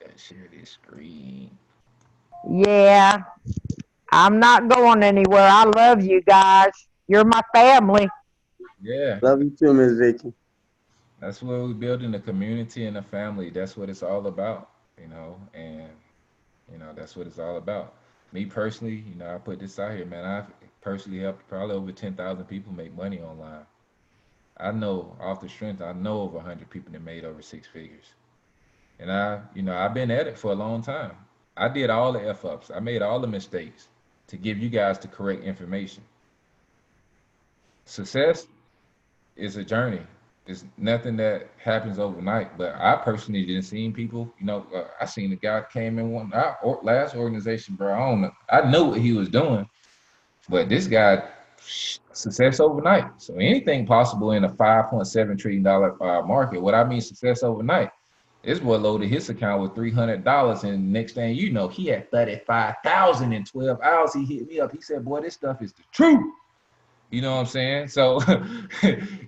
Let me share this screen. Yeah, I'm not going anywhere. I love you guys. You're my family. Yeah, Love you too, Miss Vicky. that's what we're building, a community and a family. That's what it's all about, and that's what it's all about. Me personally, I put this out here, man. I've personally helped probably over 10,000 people make money online. I know off the strength, I know over 100 people that made over 6 figures. And I've been at it for a long time. I did all the F ups. I made all the mistakes to give you guys the correct information. Success is a journey. It's nothing that happens overnight. But I personally didn't see people. I seen the guy came in last organization, bro. I don't know. I knew what he was doing, but this guy success overnight. So anything possible in a $5.7 trillion market. What I mean success overnight. This boy loaded his account with $300, and next thing you know, he had 35,000 in 12 hours. He hit me up. He said, "Boy, this stuff is the truth." You know what I'm saying? So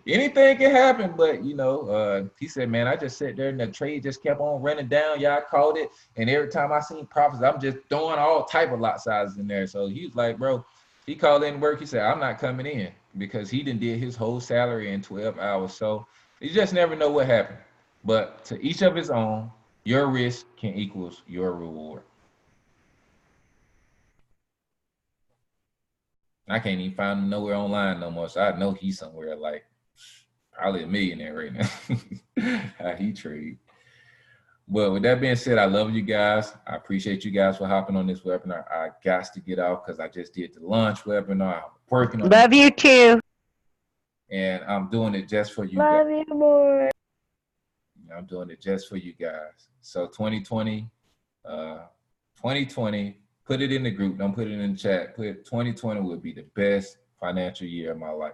anything can happen, but he said, "Man, I just sat there and the trade just kept on running down. Y'all called it, and every time I seen profits, I'm just throwing all type of lot sizes in there." So he was like, "Bro," he called in work. He said, "I'm not coming in," because he didn't did his whole salary in 12 hours. So you just never know what happened. But to each of his own, your risk can equals your reward. I can't even find him nowhere online no more. So I know he's somewhere like probably a millionaire right now. How he trade. But with that being said, I love you guys. I appreciate you guys for hopping on this webinar. I got to get out because I just did the lunch webinar. I'm working on Love you too. and I'm doing it just for you Love guys. you, boy. I'm doing it just for you guys. So 2020, 2020, put it in the group. Don't put it in the chat. Put 2020 will be the best financial year of my life.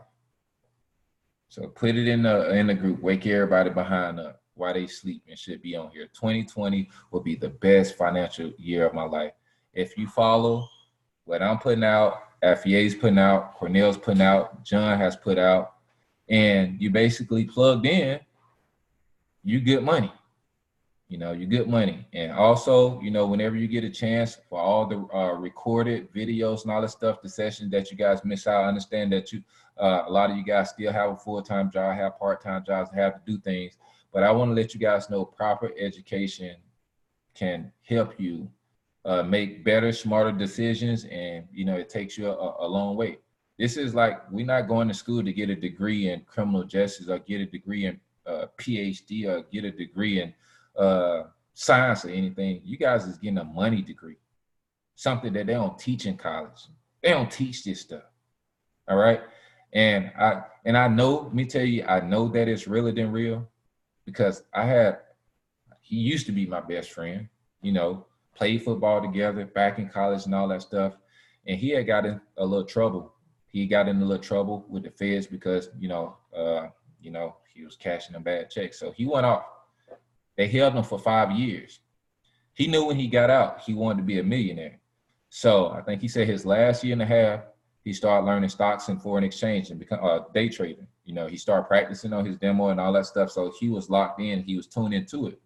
So put it in the group. Wake everybody behind up while they sleep and should be on here. 2020 will be the best financial year of my life. If you follow what I'm putting out, FEA's putting out, Cornell's putting out, John has put out, and you basically plugged in, you get money. You know, you get money. And also, you know, whenever you get a chance for all the recorded videos and all the stuff, the sessions that you guys miss out, I understand that you, a lot of you guys still have a full-time job, have part-time jobs, have to do things. But I want to let you guys know proper education can help you make better, smarter decisions. And, you know, it takes you a long way. This is like, we're not going to school to get a degree in criminal justice or get a degree in PhD or get a degree in science or anything. You guys is getting a money degree, something that they don't teach in college. They don't teach this stuff. All right. And I know, let me tell you, I know that it's realer than real, because he used to be my best friend, you know, played football together back in college and all that stuff. And he had got in a little trouble. He got in a little trouble with the feds because, you know, he was cashing a bad check. So he went off. They held him for 5 years. He knew when he got out, he wanted to be a millionaire. So I think he said his last year and a half, he started learning stocks and foreign exchange and become day trading. You know, he started practicing on his demo and all that stuff. So he was locked in. He was tuned into it.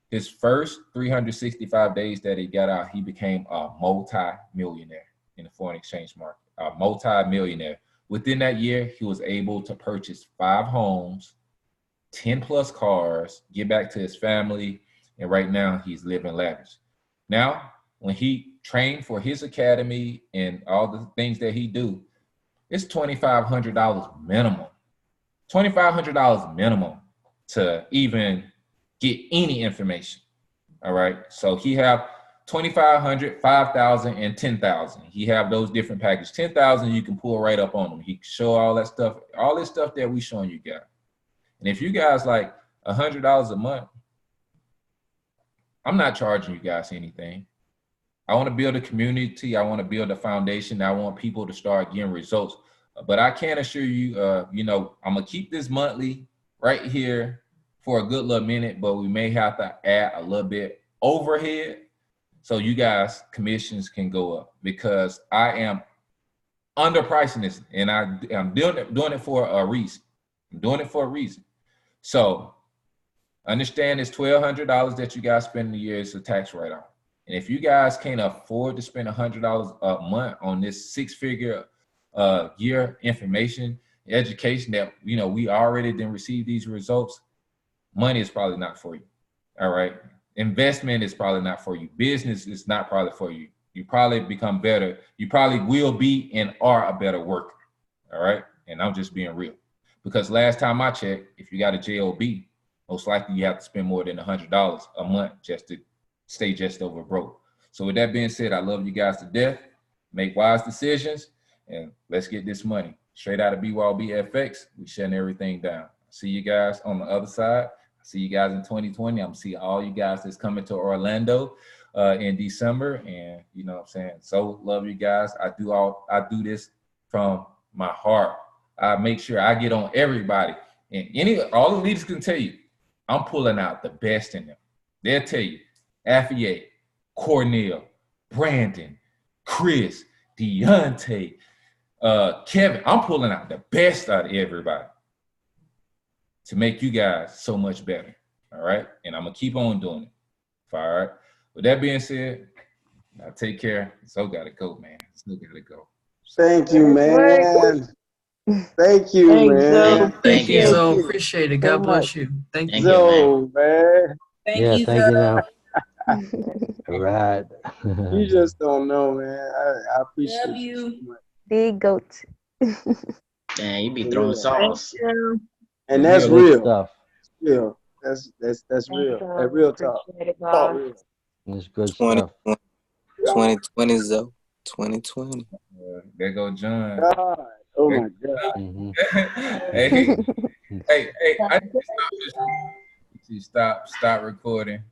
His first 365 days that he got out, he became a multi-millionaire in the foreign exchange market, a multi-millionaire. Within that year, he was able to purchase 5 homes, 10 plus cars, get back to his family, and right now he's living lavish. Now, when he trained for his academy and all the things that he do, it's $2,500 minimum. $2,500 minimum to even get any information. All right. So he have 2,500, 5,000, and 10,000. He have those different packages. 10,000 you can pull right up on him. He can show all that stuff, all this stuff that we showing you guys. And if you guys like $100 a month, I'm not charging you guys anything. I want to build a community. I want to build a foundation. I want people to start getting results. But I can assure you, you know, I'm going to keep this monthly right here for a good little minute, but we may have to add a little bit overhead so you guys' commissions can go up, because I am underpricing this, and I'm doing it for a reason. I'm doing it for a reason. So understand it's $1,200 that you guys spend in a year is a tax write-off. And if you guys can't afford to spend $100 a month on this 6-figure year information, education that, you know, we already didn't receive these results, money is probably not for you. All right. Investment is probably not for you. Business is not probably for you. You probably become better. You probably will be and are a better worker. All right. And I'm just being real, because last time I checked, if you got a JOB, most likely you have to spend more than $100 a month just to stay just over broke. So with that being said, I love you guys to death. Make wise decisions, and let's get this money. Straight out of BYOBFX, we shutting everything down. See you guys on the other side. See you guys in 2020. I'm gonna see all you guys that's coming to Orlando in December. And you know what I'm saying? So love you guys. I do this from my heart. I make sure I get on everybody. And all the leaders can tell you, I'm pulling out the best in them. They'll tell you, Affier, Cornell, Brandon, Chris, Deontay, Kevin. I'm pulling out the best out of everybody to make you guys so much better. All right. And I'm going to keep on doing it. All right. With that being said, now take care. So got to go, man. Still got to go. Thank you, man. Thank you, man. Thank you. So appreciate it. God bless you. Thank you. So, man. Thank you now. All right. You just don't know, man. I appreciate Love you you. so much. Big goat. Man, you be throwing sauce. And that's Good real. stuff. Real. That's real. That real talk. Appreciate it, Talk guys. real. It's good 20, stuff. 2020 though. 2020. There go John. God. Oh my God. Mhm. hey, hey, I need to stop this. Stop recording.